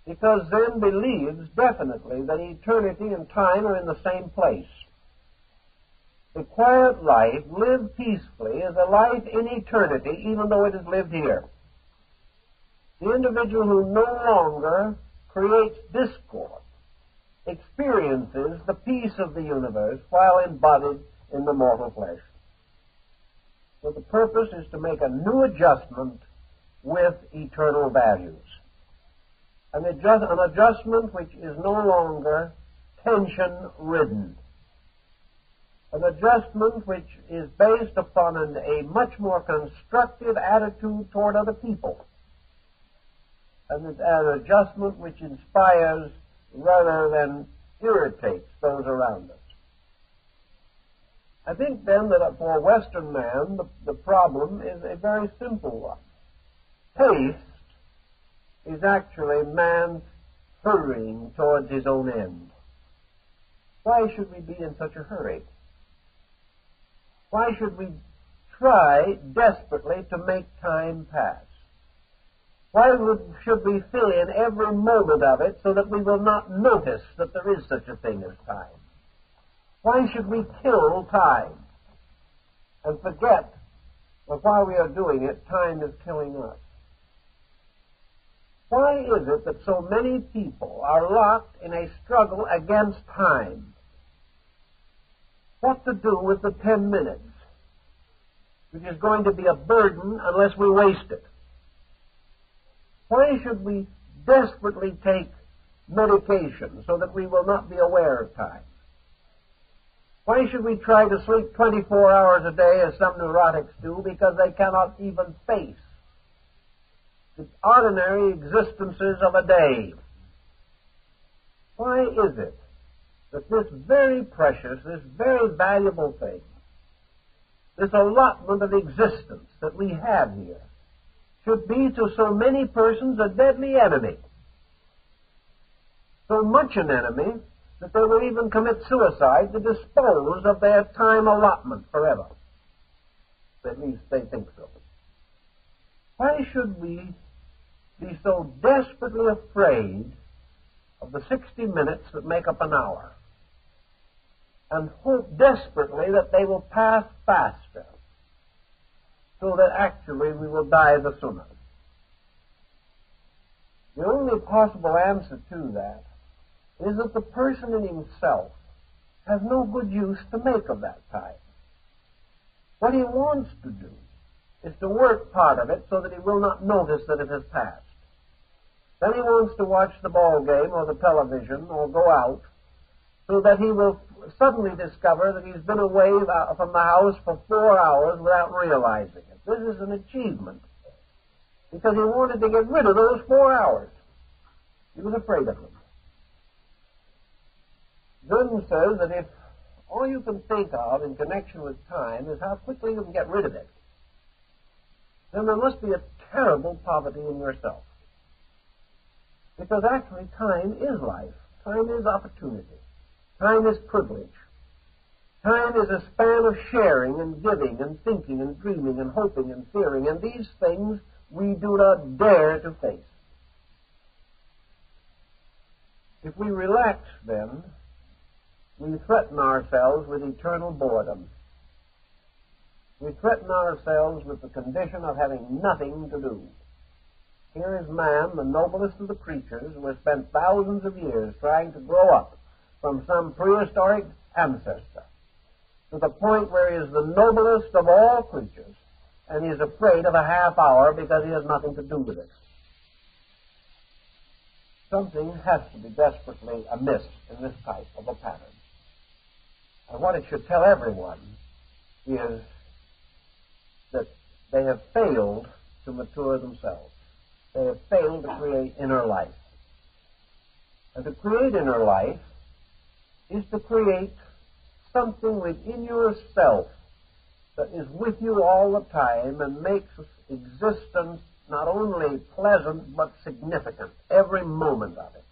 because Zen believes definitely that eternity and time are in the same place. The quiet life, lived peacefully, is a life in eternity, even though it is lived here. The individual who no longer creates discord experiences the peace of the universe while embodied in the mortal flesh. So the purpose is to make a new adjustment with eternal values. An adjustment which is no longer tension-ridden. An adjustment which is based upon a much more constructive attitude toward other people. An adjustment which inspires rather than irritates those around us. I think then that for Western man, the problem is a very simple one. Haste is actually man's hurrying towards his own end. Why should we be in such a hurry? Why should we try desperately to make time pass? Why should we fill in every moment of it so that we will not notice that there is such a thing as time? Why should we kill time and forget that while we are doing it, time is killing us? Why is it that so many people are locked in a struggle against time? What to do with the 10 minutes, which is going to be a burden unless we waste it? Why should we desperately take medication so that we will not be aware of time? Why should we try to sleep 24 hours a day as some neurotics do because they cannot even face the ordinary existences of a day? Why is it that this very precious, this very valuable thing, this allotment of existence that we have here, should be to so many persons a deadly enemy? So much an enemy that they will even commit suicide to dispose of their time allotment forever. At least they think so. Why should we be so desperately afraid of the 60 minutes that make up an hour, and hope desperately that they will pass faster, so that actually we will die the sooner? The only possible answer to that is that the person in himself has no good use to make of that time. What he wants to do is to work part of it so that he will not notice that it has passed. Then he wants to watch the ball game or the television or go out so that he will suddenly discover that he's been away from the house for 4 hours without realizing it. This is an achievement because he wanted to get rid of those 4 hours. He was afraid of them. Goodin says that if all you can think of in connection with time is how quickly you can get rid of it, then there must be a terrible poverty in yourself. Because actually time is life. Time is opportunity. Time is privilege. Time is a span of sharing and giving and thinking and dreaming and hoping and fearing, and these things we do not dare to face. If we relax, then, we threaten ourselves with eternal boredom. We threaten ourselves with the condition of having nothing to do. Here is man, the noblest of the creatures, who has spent thousands of years trying to grow up from some prehistoric ancestor to the point where he is the noblest of all creatures, and he is afraid of a half hour because he has nothing to do with it. Something has to be desperately amiss in this type of a pattern. And what it should tell everyone is that they have failed to mature themselves. They have failed to create inner life. And to create inner life is to create something within yourself that is with you all the time and makes existence not only pleasant but significant, every moment of it.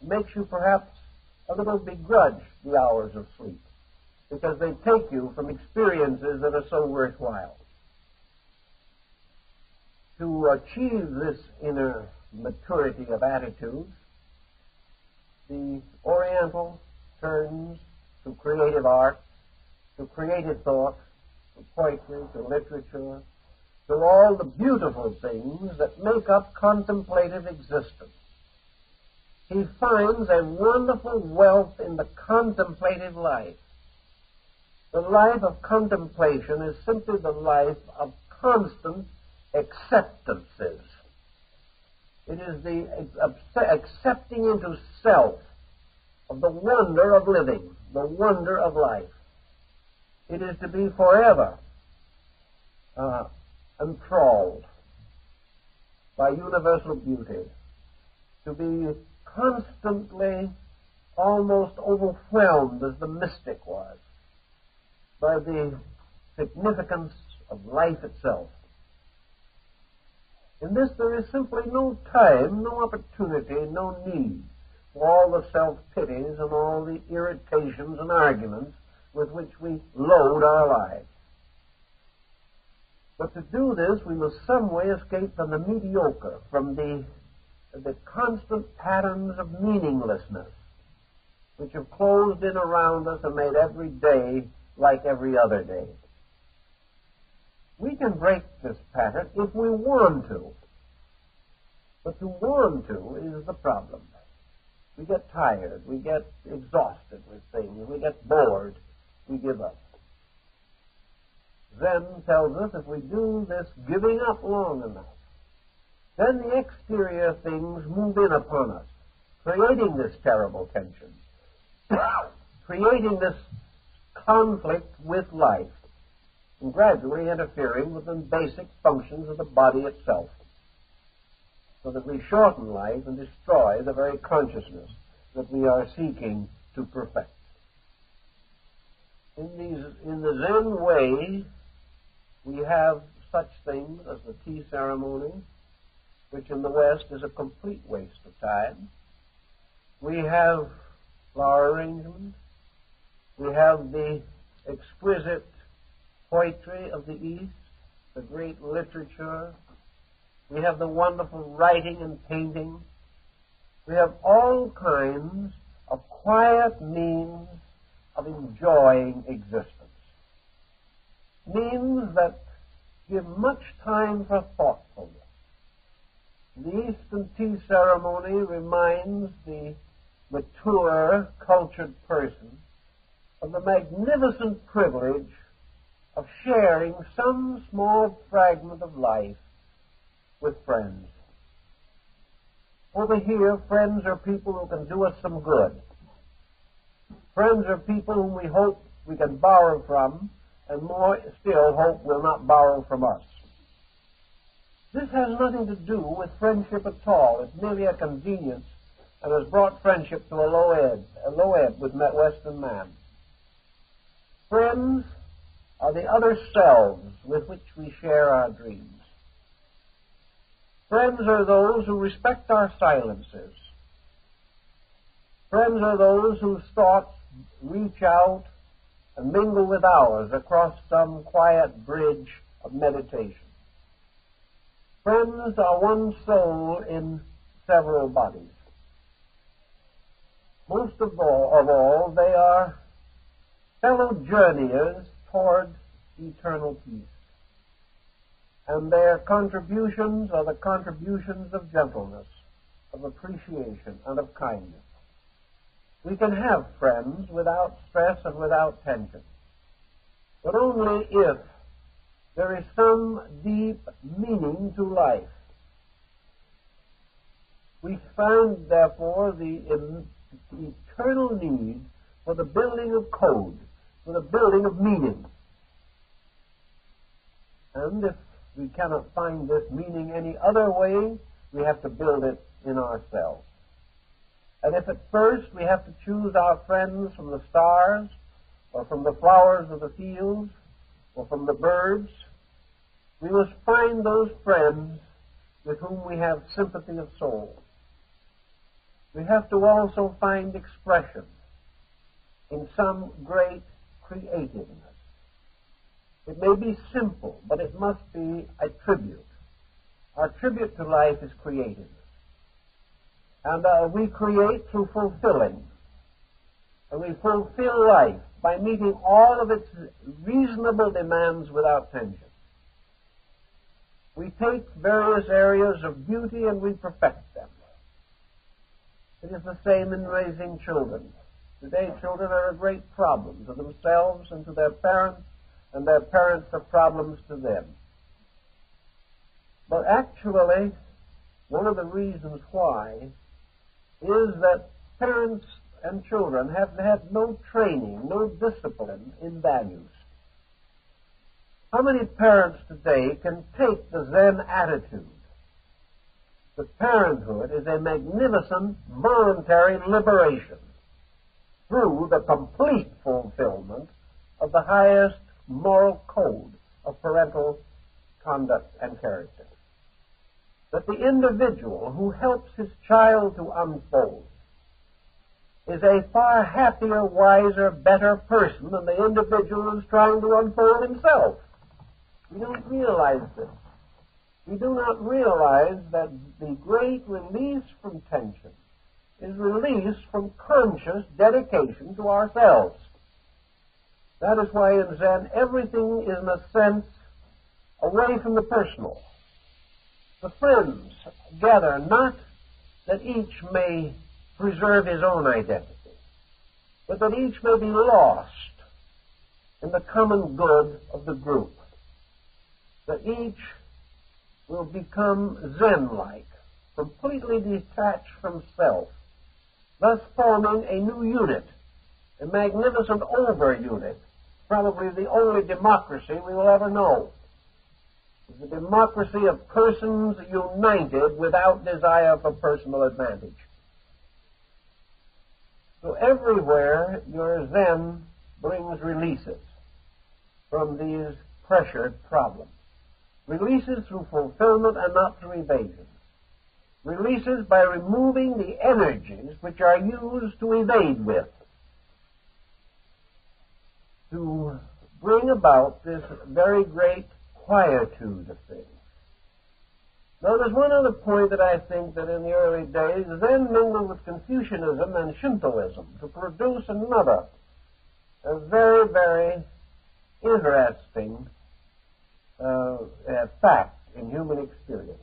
It makes you perhaps a little begrudge the hours of sleep because they take you from experiences that are so worthwhile. To achieve this inner maturity of attitudes, the Oriental turns to creative art, to creative thought, to poetry, to literature, to all the beautiful things that make up contemplative existence. He finds a wonderful wealth in the contemplative life. The life of contemplation is simply the life of constant acceptances. It is the accepting into self of the wonder of living, the wonder of life. It is to be forever enthralled by universal beauty, to be constantly almost overwhelmed, as the mystic was, by the significance of life itself. In this there is simply no time, no opportunity, no need for all the self-pities and all the irritations and arguments with which we load our lives. But to do this, we must some way escape from the mediocre, from the constant patterns of meaninglessness, which have closed in around us and made every day like every other day. We can break this pattern if we want to. But to want to is the problem. We get tired, we get exhausted with things, we get bored, we give up. Zen tells us if we do this giving up long enough, then the exterior things move in upon us, creating this terrible tension, creating this conflict with life, and gradually interfering with the basic functions of the body itself, so that we shorten life and destroy the very consciousness that we are seeking to perfect. In the Zen way, we have such things as the tea ceremony, which in the West is a complete waste of time. We have flower arrangement. We have the exquisite poetry of the East, the great literature. We have the wonderful writing and painting. We have all kinds of quiet means of enjoying existence. Means that give much time for thoughtfulness. The Eastern tea ceremony reminds the mature, cultured person of the magnificent privilege of sharing some small fragment of life with friends. Over here, friends are people who can do us some good. Friends are people whom we hope we can borrow from, and more still hope will not borrow from us. This has nothing to do with friendship at all. It's merely a convenience and has brought friendship to a low ebb with Western man. Friends are the other selves with which we share our dreams. Friends are those who respect our silences. Friends are those whose thoughts reach out and mingle with ours across some quiet bridge of meditation. Friends are one soul in several bodies. Most of all, they are fellow journeyers toward eternal peace. And their contributions are the contributions of gentleness, of appreciation, and of kindness. We can have friends without stress and without tension, but only if there is some deep meaning to life. We find, therefore, the eternal need for the building of code, for the building of meaning. And if we cannot find this meaning any other way, we have to build it in ourselves. And if at first we have to choose our friends from the stars, or from the flowers of the fields, or from the birds, we must find those friends with whom we have sympathy of soul. We have to also find expression in some great creativeness. It may be simple, but it must be a tribute. Our tribute to life is creativeness. And we create through fulfilling. And we fulfill life by meeting all of its reasonable demands without tension. We take various areas of beauty and we perfect them. It is the same in raising children. Today, children are a great problem to themselves and to their parents, and their parents are problems to them. But actually, one of the reasons why is that parents and children have had no training, no discipline in values. How many parents today can take the Zen attitude that parenthood is a magnificent voluntary liberation through the complete fulfillment of the highest moral code of parental conduct and character? That the individual who helps his child to unfold is a far happier, wiser, better person than the individual who's trying to unfold himself. We don't realize this. We do not realize that the great release from tension is release from conscious dedication to ourselves. That is why in Zen everything is, in a sense, away from the personal. The friends gather not that each may preserve his own identity, but that each may be lost in the common good of the group. That each will become Zen-like, completely detached from self, thus forming a new unit, a magnificent over-unit, probably the only democracy we will ever know. It's a democracy of persons united without desire for personal advantage. So everywhere your Zen brings releases from these pressured problems. Releases through fulfillment and not through evasion. Releases by removing the energies which are used to evade with, to bring about this very great quietude of things. Now, there's one other point that I think that in the early days Zen mingled with Confucianism and Shintoism to produce another, a very, very interesting fact in human experience.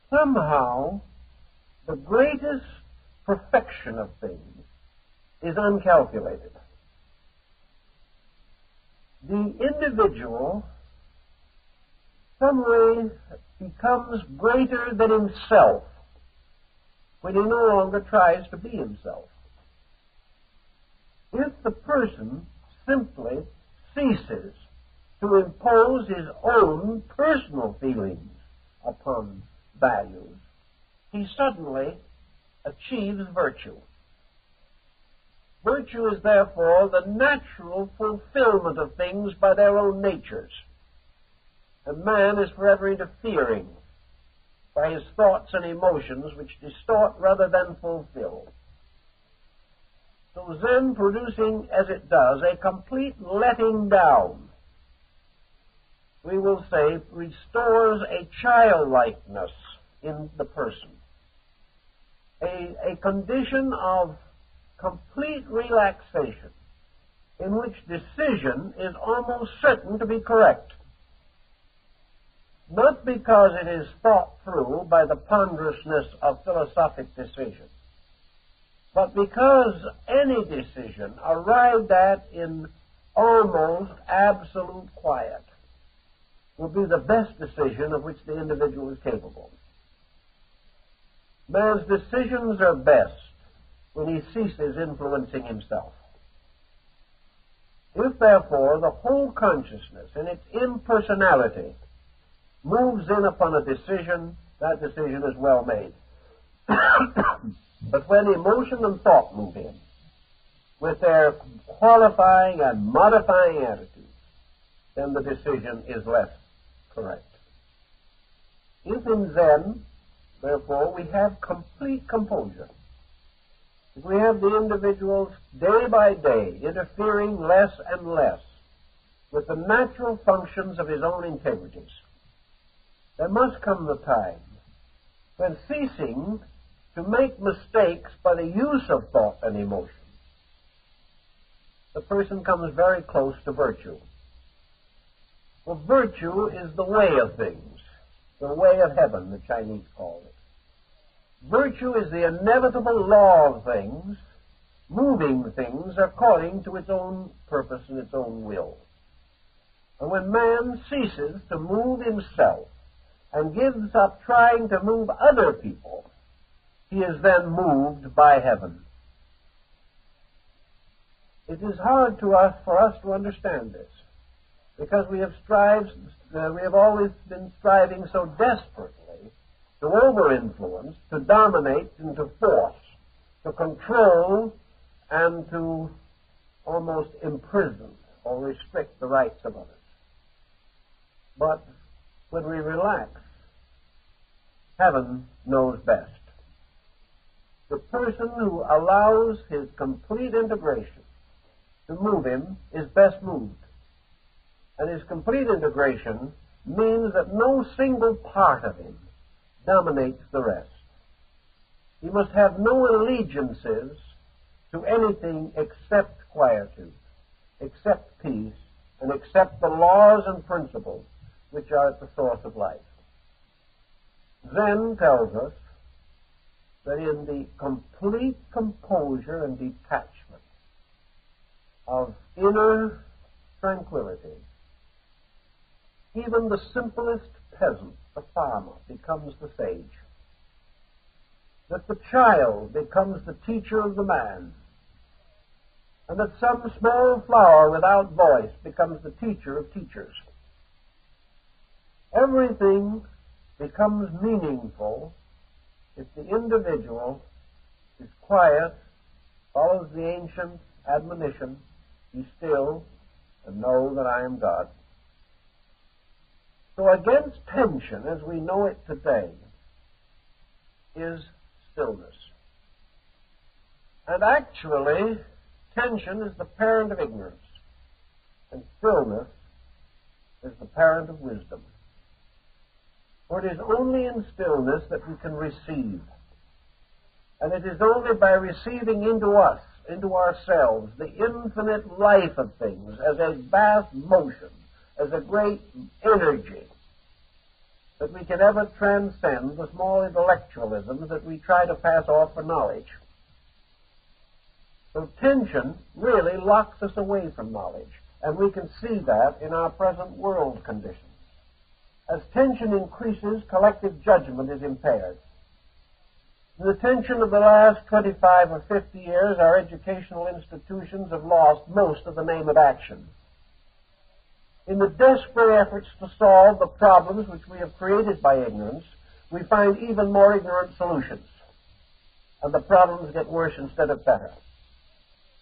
Somehow, the greatest perfection of things is uncalculated. The individual, some way, becomes greater than himself when he no longer tries to be himself. If the person simply ceases to impose his own personal feelings upon values, he suddenly achieves virtue. Virtue is therefore the natural fulfillment of things by their own natures. And man is forever interfering by his thoughts and emotions which distort rather than fulfill. So Zen, producing as it does a complete letting down, we will say, restores a childlikeness in the person, a condition of complete relaxation in which decision is almost certain to be correct. Not because it is thought through by the ponderousness of philosophic decision, but because any decision arrived at in almost absolute quiet will be the best decision of which the individual is capable. Man's decisions are best when he ceases influencing himself. If, therefore, the whole consciousness in its impersonality moves in upon a decision, that decision is well made. But when emotion and thought move in, with their qualifying and modifying attitudes, then the decision is less correct. If in Zen, therefore, we have complete composure, if we have the individuals day by day interfering less and less with the natural functions of his own integrities, there must come the time when, ceasing to make mistakes by the use of thought and emotion, the person comes very close to virtue. Well, virtue is the way of things, the way of heaven, the Chinese call it. Virtue is the inevitable law of things, moving things according to its own purpose and its own will. And when man ceases to move himself and gives up trying to move other people, he is then moved by heaven. It is hard for us to understand this, because we have always been striving so desperately to over-influence, to dominate and to force, to control and to almost imprison or restrict the rights of others. But when we relax, heaven knows best. The person who allows his complete integration to move him is best moved. And his complete integration means that no single part of him dominates the rest. He must have no allegiances to anything except quietude, except peace, and except the laws and principles which are at the source of life. Zen tells us that in the complete composure and detachment of inner tranquility, even the simplest peasant, the farmer, becomes the sage. That the child becomes the teacher of the man. And that some small flower without voice becomes the teacher of teachers. Everything becomes meaningful if the individual is quiet, follows the ancient admonition, be still, and know that I am God. So against tension, as we know it today, is stillness. And actually, tension is the parent of ignorance, and stillness is the parent of wisdom. For it is only in stillness that we can receive. And it is only by receiving into us, into ourselves, the infinite life of things as a vast motion, as a great energy, that we can ever transcend the small intellectualisms that we try to pass off for knowledge. So tension really locks us away from knowledge, and we can see that in our present world conditions. As tension increases, collective judgment is impaired. In the tension of the last 25 or 50 years, our educational institutions have lost most of the name of action. In the desperate efforts to solve the problems which we have created by ignorance, we find even more ignorant solutions, and the problems get worse instead of better.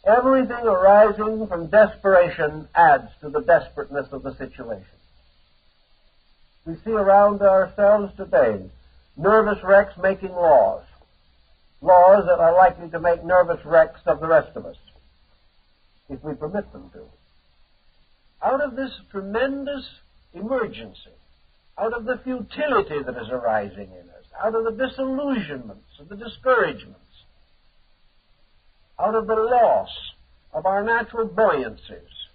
Everything arising from desperation adds to the desperateness of the situation. We see around ourselves today nervous wrecks making laws that are likely to make nervous wrecks of the rest of us, if we permit them to. Out of this tremendous emergency, out of the futility that is arising in us, out of the disillusionments and the discouragements, out of the loss of our natural buoyancies,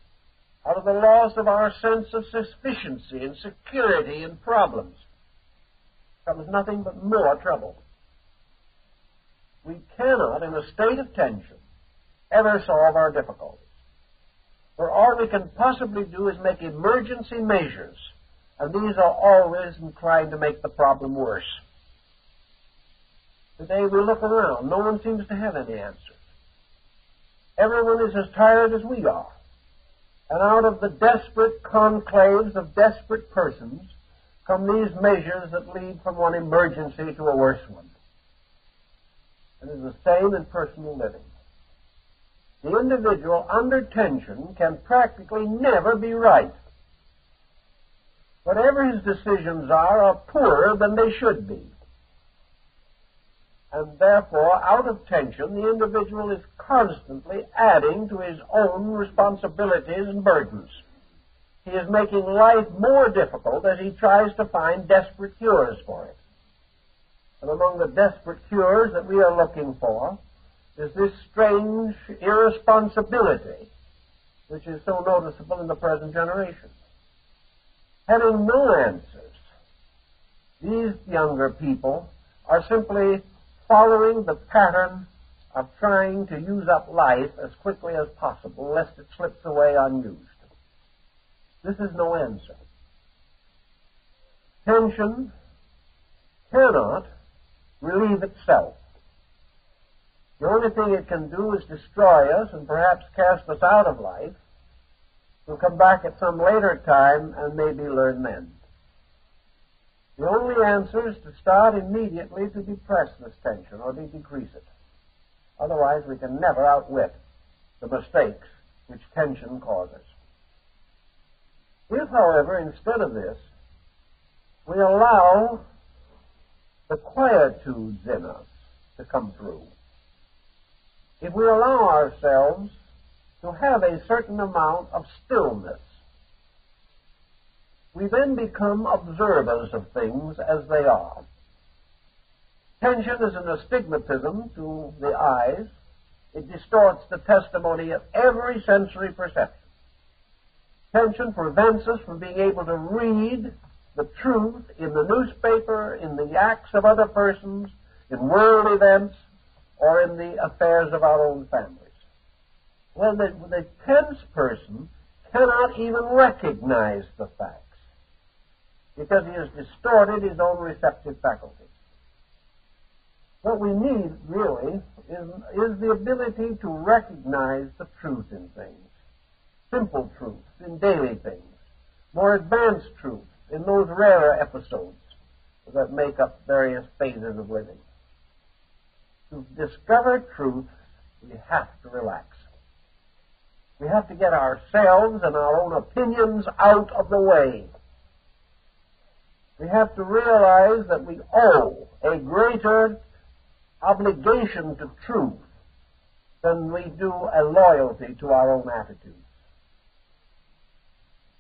out of the loss of our sense of sufficiency and security in problems, comes nothing but more trouble. We cannot, in a state of tension, ever solve our difficulties. For all we can possibly do is make emergency measures, and these are always inclined to make the problem worse. Today we look around. No one seems to have any answers. Everyone is as tired as we are. And out of the desperate conclaves of desperate persons come these measures that lead from one emergency to a worse one. It is the same in personal living. The individual under tension can practically never be right. Whatever his decisions are poorer than they should be. And therefore, out of tension, the individual is constantly adding to his own responsibilities and burdens. He is making life more difficult as he tries to find desperate cures for it. And among the desperate cures that we are looking for is this strange irresponsibility which is so noticeable in the present generation. Having no answers, these younger people are simply following the pattern of trying to use up life as quickly as possible, lest it slips away unused. This is no answer. Tension cannot relieve itself. The only thing it can do is destroy us and perhaps cast us out of life. We'll come back at some later time and maybe learn then. The only answer is to start immediately to depress this tension or to decrease it. Otherwise, we can never outwit the mistakes which tension causes. If, however, instead of this, we allow the quietudes in us to come through, if we allow ourselves to have a certain amount of stillness, we then become observers of things as they are. Tension is an astigmatism to the eyes. It distorts the testimony of every sensory perception. Tension prevents us from being able to read the truth in the newspaper, in the acts of other persons, in world events, or in the affairs of our own families. Well, the tense person cannot even recognize the facts because he has distorted his own receptive faculties. What we need, really, is the ability to recognize the truth in things, simple truths in daily things, more advanced truths in those rarer episodes that make up various phases of living. To discover truth, we have to relax. We have to get ourselves and our own opinions out of the way. We have to realize that we owe a greater obligation to truth than we do a loyalty to our own attitudes.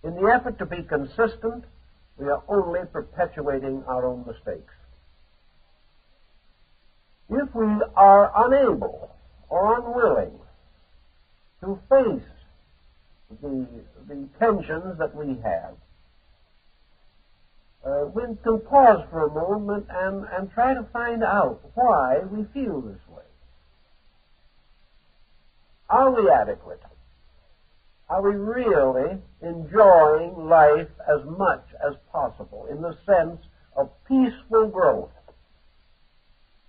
In the effort to be consistent, we are only perpetuating our own mistakes. If we are unable or unwilling to face the tensions that we have, we can pause for a moment and try to find out why we feel this way. Are we adequate? Are we really enjoying life as much as possible in the sense of peaceful growth?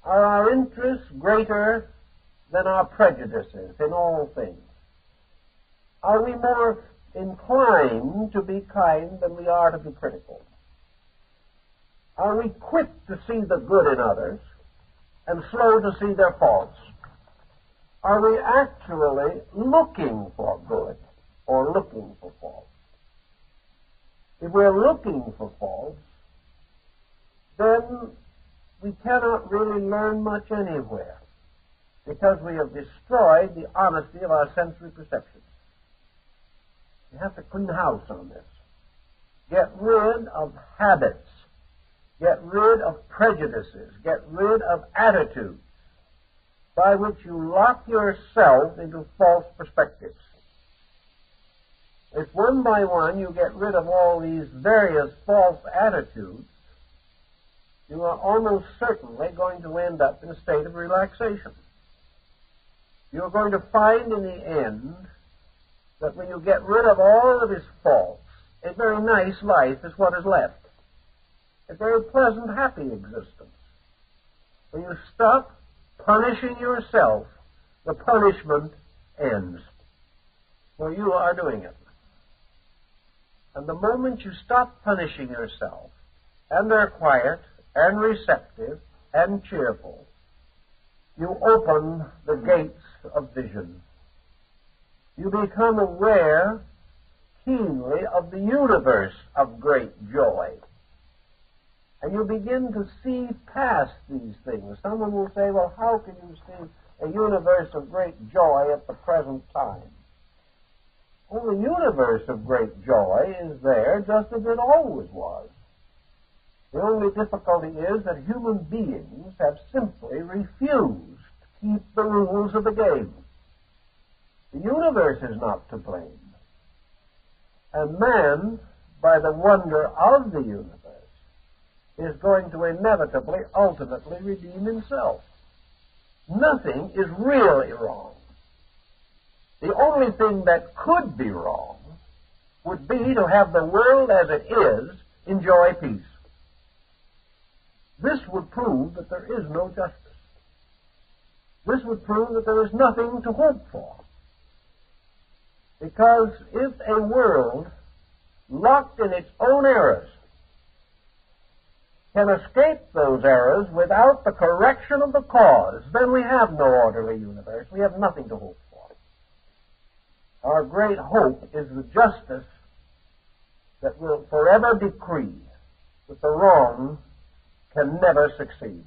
Are our interests greater than our prejudices in all things? Are we more inclined to be kind than we are to be critical? Are we quick to see the good in others and slow to see their faults? Are we actually looking for good or looking for faults? If we're looking for faults, then we cannot really learn much anywhere, because we have destroyed the honesty of our sensory perceptions. We have to clean house on this. Get rid of habits. Get rid of prejudices. Get rid of attitudes by which you lock yourself into false perspectives. If one by one you get rid of all these various false attitudes, you are almost certainly going to end up in a state of relaxation. You're going to find in the end that when you get rid of all of his faults, a very nice life is what is left. A very pleasant, happy existence. When you stop punishing yourself, the punishment ends. For you are doing it. And the moment you stop punishing yourself, and are quiet, and receptive, and cheerful, you open the gates of vision. You become aware keenly of the universe of great joy. And you begin to see past these things. Someone will say, well, how can you see a universe of great joy at the present time? Well, the universe of great joy is there just as it always was. The only difficulty is that human beings have simply refused to keep the rules of the game. The universe is not to blame. And man, by the wonder of the universe, is going to inevitably, ultimately redeem himself. Nothing is really wrong. The only thing that could be wrong would be to have the world as it is enjoy peace. This would prove that there is no justice. This would prove that there is nothing to hope for. Because if a world locked in its own errors can escape those errors without the correction of the cause, then we have no orderly universe. We have nothing to hope for. Our great hope is the justice that will forever decree that the wrong can never succeed.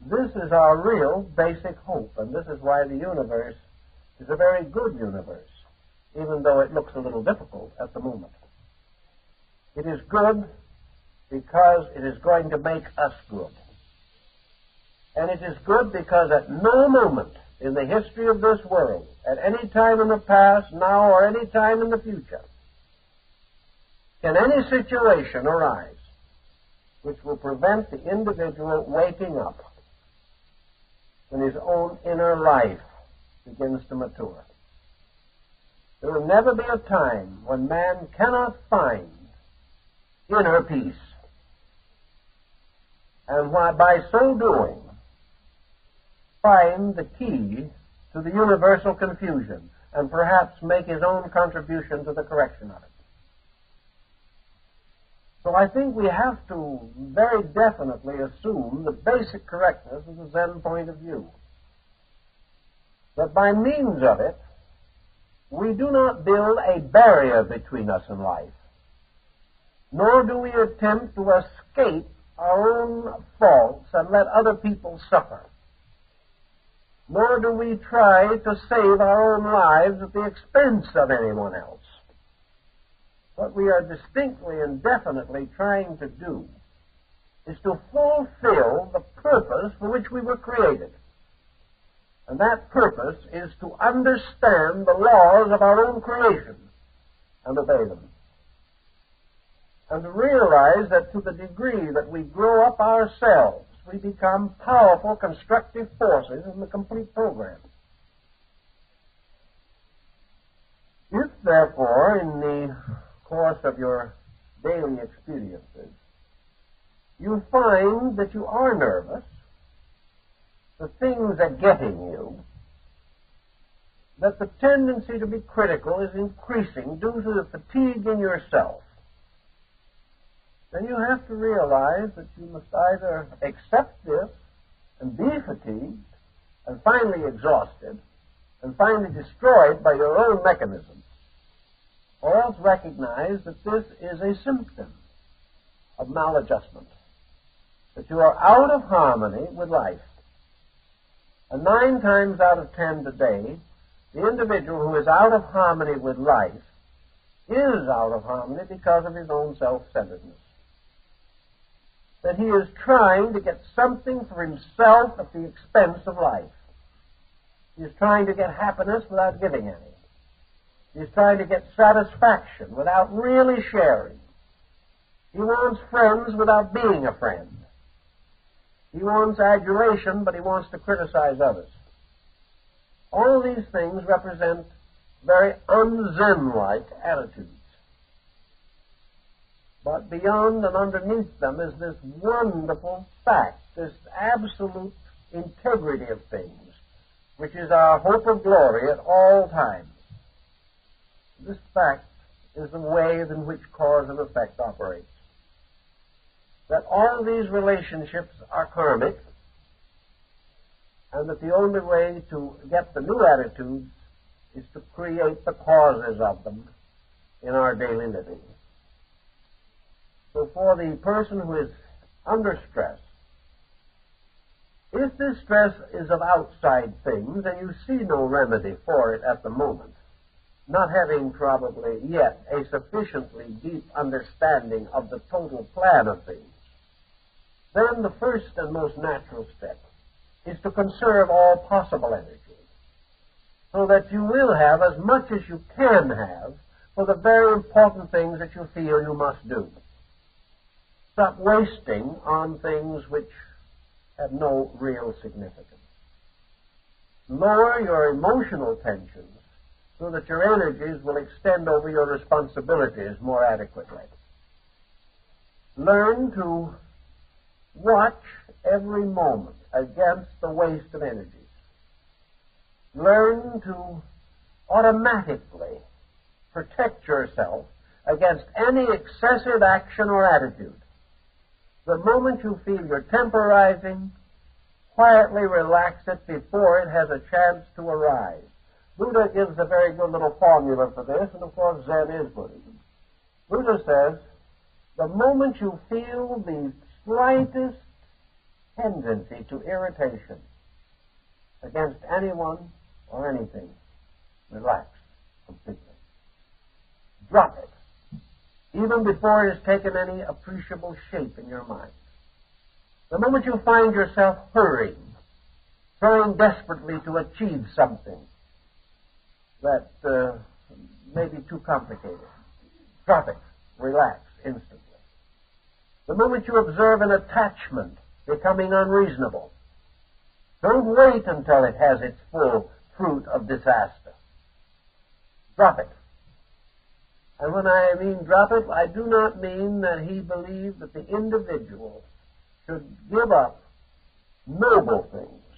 This is our real basic hope, and this is why the universe is a very good universe, even though it looks a little difficult at the moment. It is good because it is going to make us good. And it is good because at no moment in the history of this world, at any time in the past, now, or any time in the future, can any situation arise which will prevent the individual waking up when his own inner life begins to mature. There will never be a time when man cannot find inner peace, and by so doing find the key to the universal confusion and perhaps make his own contribution to the correction of it. So I think we have to very definitely assume the basic correctness of the Zen point of view. That by means of it, we do not build a barrier between us and life, nor do we attempt to escape our own faults and let other people suffer, nor do we try to save our own lives at the expense of anyone else. What we are distinctly and definitely trying to do is to fulfill the purpose for which we were created. And that purpose is to understand the laws of our own creation and obey them. And to realize that to the degree that we grow up ourselves, we become powerful constructive forces in the complete program. If, therefore, in the course of your daily experiences, you find that you are nervous, the things are getting you, that the tendency to be critical is increasing due to the fatigue in yourself, then you have to realize that you must either accept this and be fatigued and finally exhausted and finally destroyed by your own mechanisms, or else recognize that this is a symptom of maladjustment, that you are out of harmony with life. And 9 times out of 10 today, the individual who is out of harmony with life is out of harmony because of his own self-centeredness. That he is trying to get something for himself at the expense of life. He is trying to get happiness without giving any. He is trying to get satisfaction without really sharing. He wants friends without being a friend. He wants adulation, but he wants to criticize others. All these things represent very un-Zen-like attitudes. But beyond and underneath them is this wonderful fact, this absolute integrity of things, which is our hope of glory at all times. This fact is the way in which cause and effect operates. That all these relationships are karmic, and that the only way to get the new attitudes is to create the causes of them in our daily living. So for the person who is under stress, if this stress is of outside things and you see no remedy for it at the moment, not having probably yet a sufficiently deep understanding of the total plan of things, then the first and most natural step is to conserve all possible energy, so that you will have as much as you can have for the very important things that you feel you must do. Stop wasting on things which have no real significance. Lower your emotional tensions so that your energies will extend over your responsibilities more adequately. Learn to watch every moment against the waste of energies. Learn to automatically protect yourself against any excessive action or attitude. The moment you feel your temper rising, quietly relax it before it has a chance to arise. Buddha gives a very good little formula for this, and of course Zen is Buddhism. Buddha says, the moment you feel the slightest tendency to irritation against anyone or anything, relax completely. Drop it, even before it has taken any appreciable shape in your mind. The moment you find yourself hurrying, trying desperately to achieve something that may be too complicated, drop it, relax instantly. The moment you observe an attachment becoming unreasonable, don't wait until it has its full fruit of disaster. Drop it. And when I mean drop it, I do not mean that he believed that the individual should give up noble things,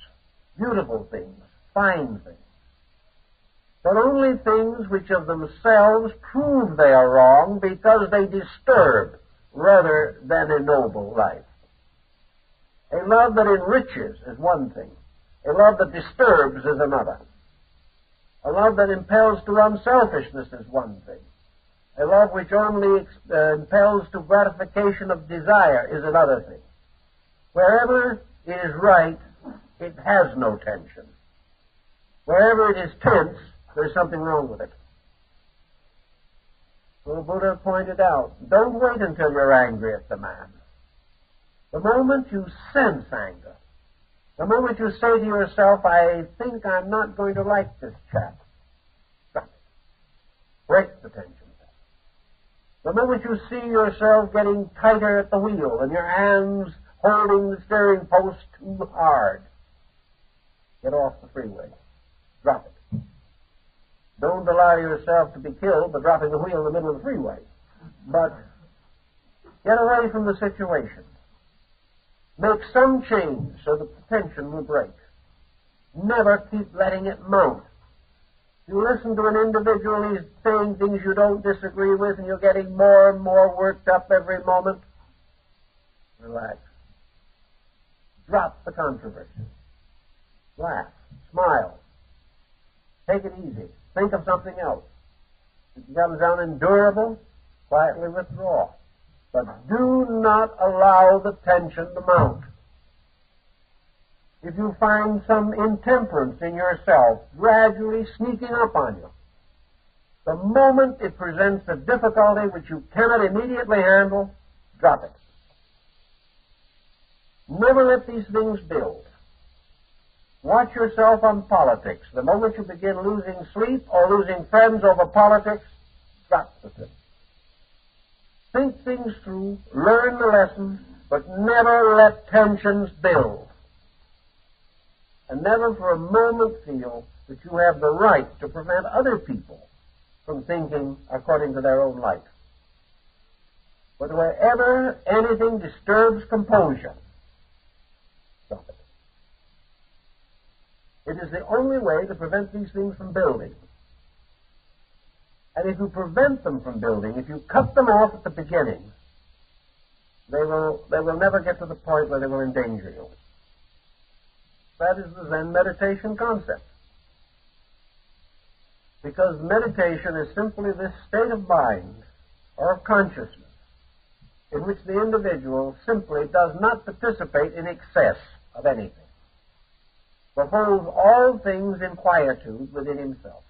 beautiful things, fine things, but only things which of themselves prove they are wrong because they disturb rather than ennoble life. A love that enriches is one thing. A love that disturbs is another. A love that impels to unselfishness is one thing. A love which only impels to gratification of desire is another thing. Wherever it is right, it has no tension. Wherever it is tense, there's something wrong with it. So Buddha pointed out, don't wait until you're angry at the man. The moment you sense anger, the moment you say to yourself, I think I'm not going to like this chap, stop it. Break the tension. The moment you see yourself getting tighter at the wheel and your hands holding the steering post too hard, get off the freeway. Drop it. Don't allow yourself to be killed by dropping the wheel in the middle of the freeway. But get away from the situation. Make some change so that the tension will break. Never keep letting it mount. You listen to an individual, he's saying things you don't disagree with, and you're getting more and more worked up every moment. Relax. Drop the controversy. Laugh. Smile. Take it easy. Think of something else. If it becomes unendurable, quietly withdraw. But do not allow the tension to mount. If you find some intemperance in yourself gradually sneaking up on you, the moment it presents a difficulty which you cannot immediately handle, drop it. Never let these things build. Watch yourself on politics. The moment you begin losing sleep or losing friends over politics, drop the thing. Think things through, learn the lesson, but never let tensions build. And never for a moment feel that you have the right to prevent other people from thinking according to their own light. But wherever anything disturbs composure, stop it. It is the only way to prevent these things from building. And if you prevent them from building, if you cut them off at the beginning, they will never get to the point where they will endanger you. That is the Zen meditation concept. Because meditation is simply this state of mind or of consciousness in which the individual simply does not participate in excess of anything, but holds all things in quietude within himself.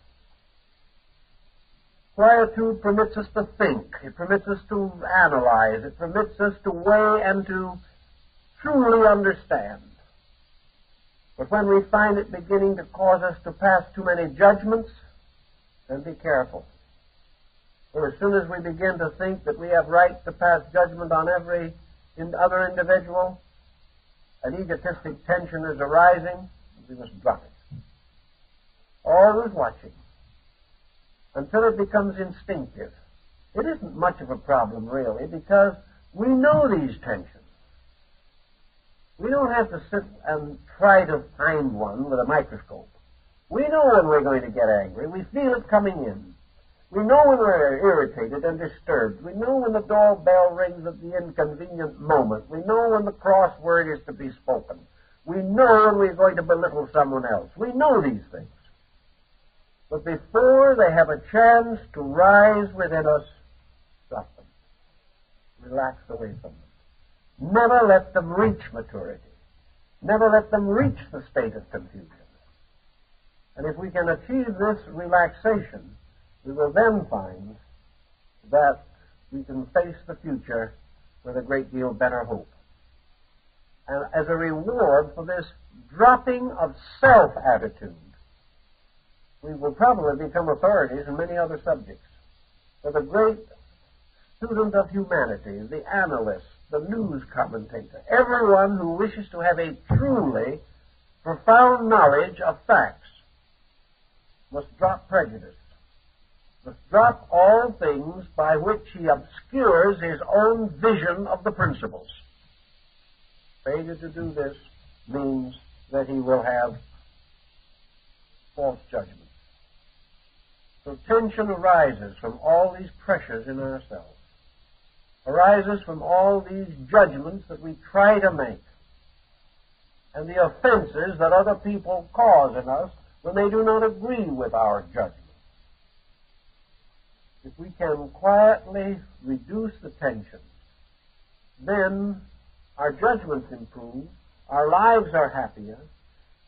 Quietude permits us to think. It permits us to analyze. It permits us to weigh and to truly understand. But when we find it beginning to cause us to pass too many judgments, then be careful. For as soon as we begin to think that we have right to pass judgment on every other individual, an egotistic tension is arising, we must drop it. Always watching until it becomes instinctive. It isn't much of a problem, really, because we know these tensions. We don't have to sit and try to find one with a microscope. We know when we're going to get angry. We feel it coming in. We know when we're irritated and disturbed. We know when the doorbell rings at the inconvenient moment. We know when the crossword is to be spoken. We know when we're going to belittle someone else. We know these things. But before they have a chance to rise within us, stop them. Relax away from them. Never let them reach maturity. Never let them reach the state of confusion. And if we can achieve this relaxation, we will then find that we can face the future with a great deal better hope. And as a reward for this dropping of self-attitude, we will probably become authorities in many other subjects. For the great student of humanity, the analyst, the news commentator, everyone who wishes to have a truly profound knowledge of facts must drop prejudice, must drop all things by which he obscures his own vision of the principles. Failure to do this means that he will have false judgment. So tension arises from all these pressures in ourselves, arises from all these judgments that we try to make, and the offenses that other people cause in us when they do not agree with our judgment. If we can quietly reduce the tension, then our judgments improve, our lives are happier,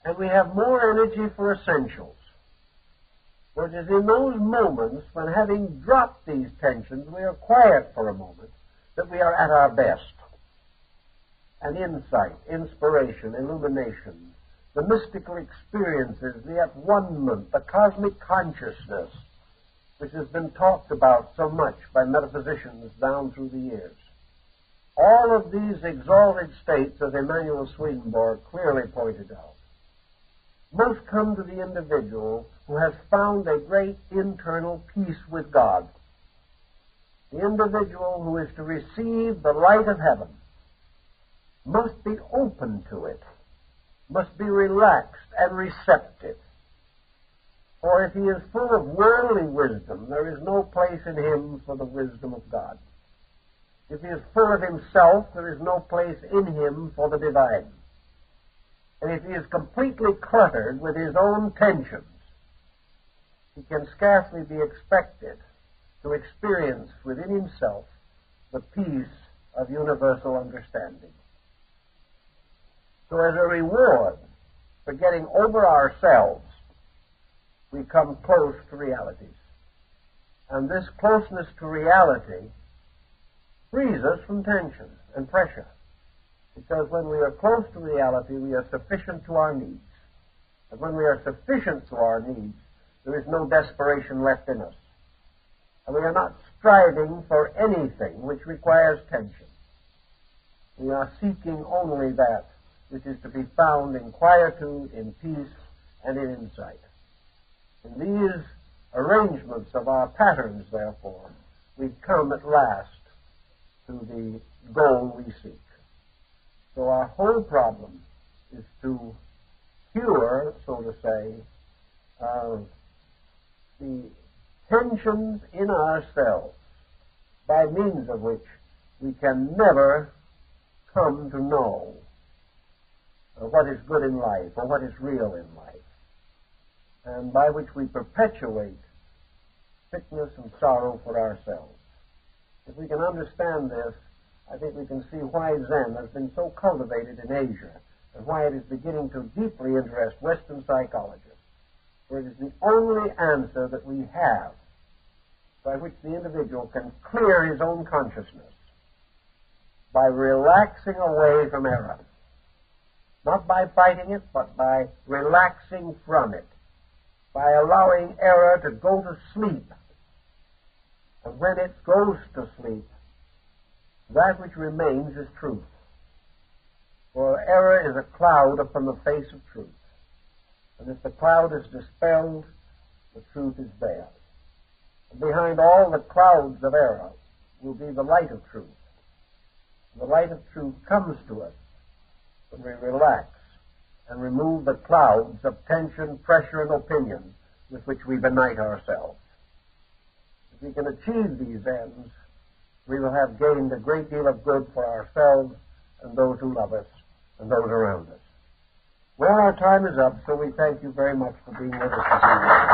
and we have more energy for essentials. For it is in those moments when, having dropped these tensions, we are quiet for a moment, that we are at our best. And insight, inspiration, illumination, the mystical experiences, the at-one-ment, the cosmic consciousness, which has been talked about so much by metaphysicians down through the years. All of these exalted states, as Emanuel Swedenborg clearly pointed out, most come to the individual who has found a great internal peace with God. The individual who is to receive the light of heaven must be open to it, must be relaxed and receptive. For if he is full of worldly wisdom, there is no place in him for the wisdom of God. If he is full of himself, there is no place in him for the divine. And if he is completely cluttered with his own tensions, he can scarcely be expected to experience within himself the peace of universal understanding. So as a reward for getting over ourselves, we come close to realities. And this closeness to reality frees us from tension and pressure. Because when we are close to reality, we are sufficient to our needs. And when we are sufficient to our needs, there is no desperation left in us. And we are not striving for anything which requires tension. We are seeking only that which is to be found in quietude, in peace, and in insight. In these arrangements of our patterns, therefore, we come at last to the goal we seek. So our whole problem is to cure, so to say, the tensions in ourselves by means of which we can never come to know what is good in life or what is real in life, and by which we perpetuate sickness and sorrow for ourselves. If we can understand this, I think we can see why Zen has been so cultivated in Asia and why it is beginning to deeply interest Western psychologists. For it is the only answer that we have by which the individual can clear his own consciousness by relaxing away from error. Not by fighting it, but by relaxing from it, by allowing error to go to sleep. And when it goes to sleep, that which remains is truth. For error is a cloud upon the face of truth. And if the cloud is dispelled, the truth is there. And behind all the clouds of error will be the light of truth. The light of truth comes to us when we relax and remove the clouds of tension, pressure, and opinion with which we benight ourselves. If we can achieve these ends, we will have gained a great deal of good for ourselves and those who love us and those around us. Well, our time is up, so we thank you very much for being with us this evening.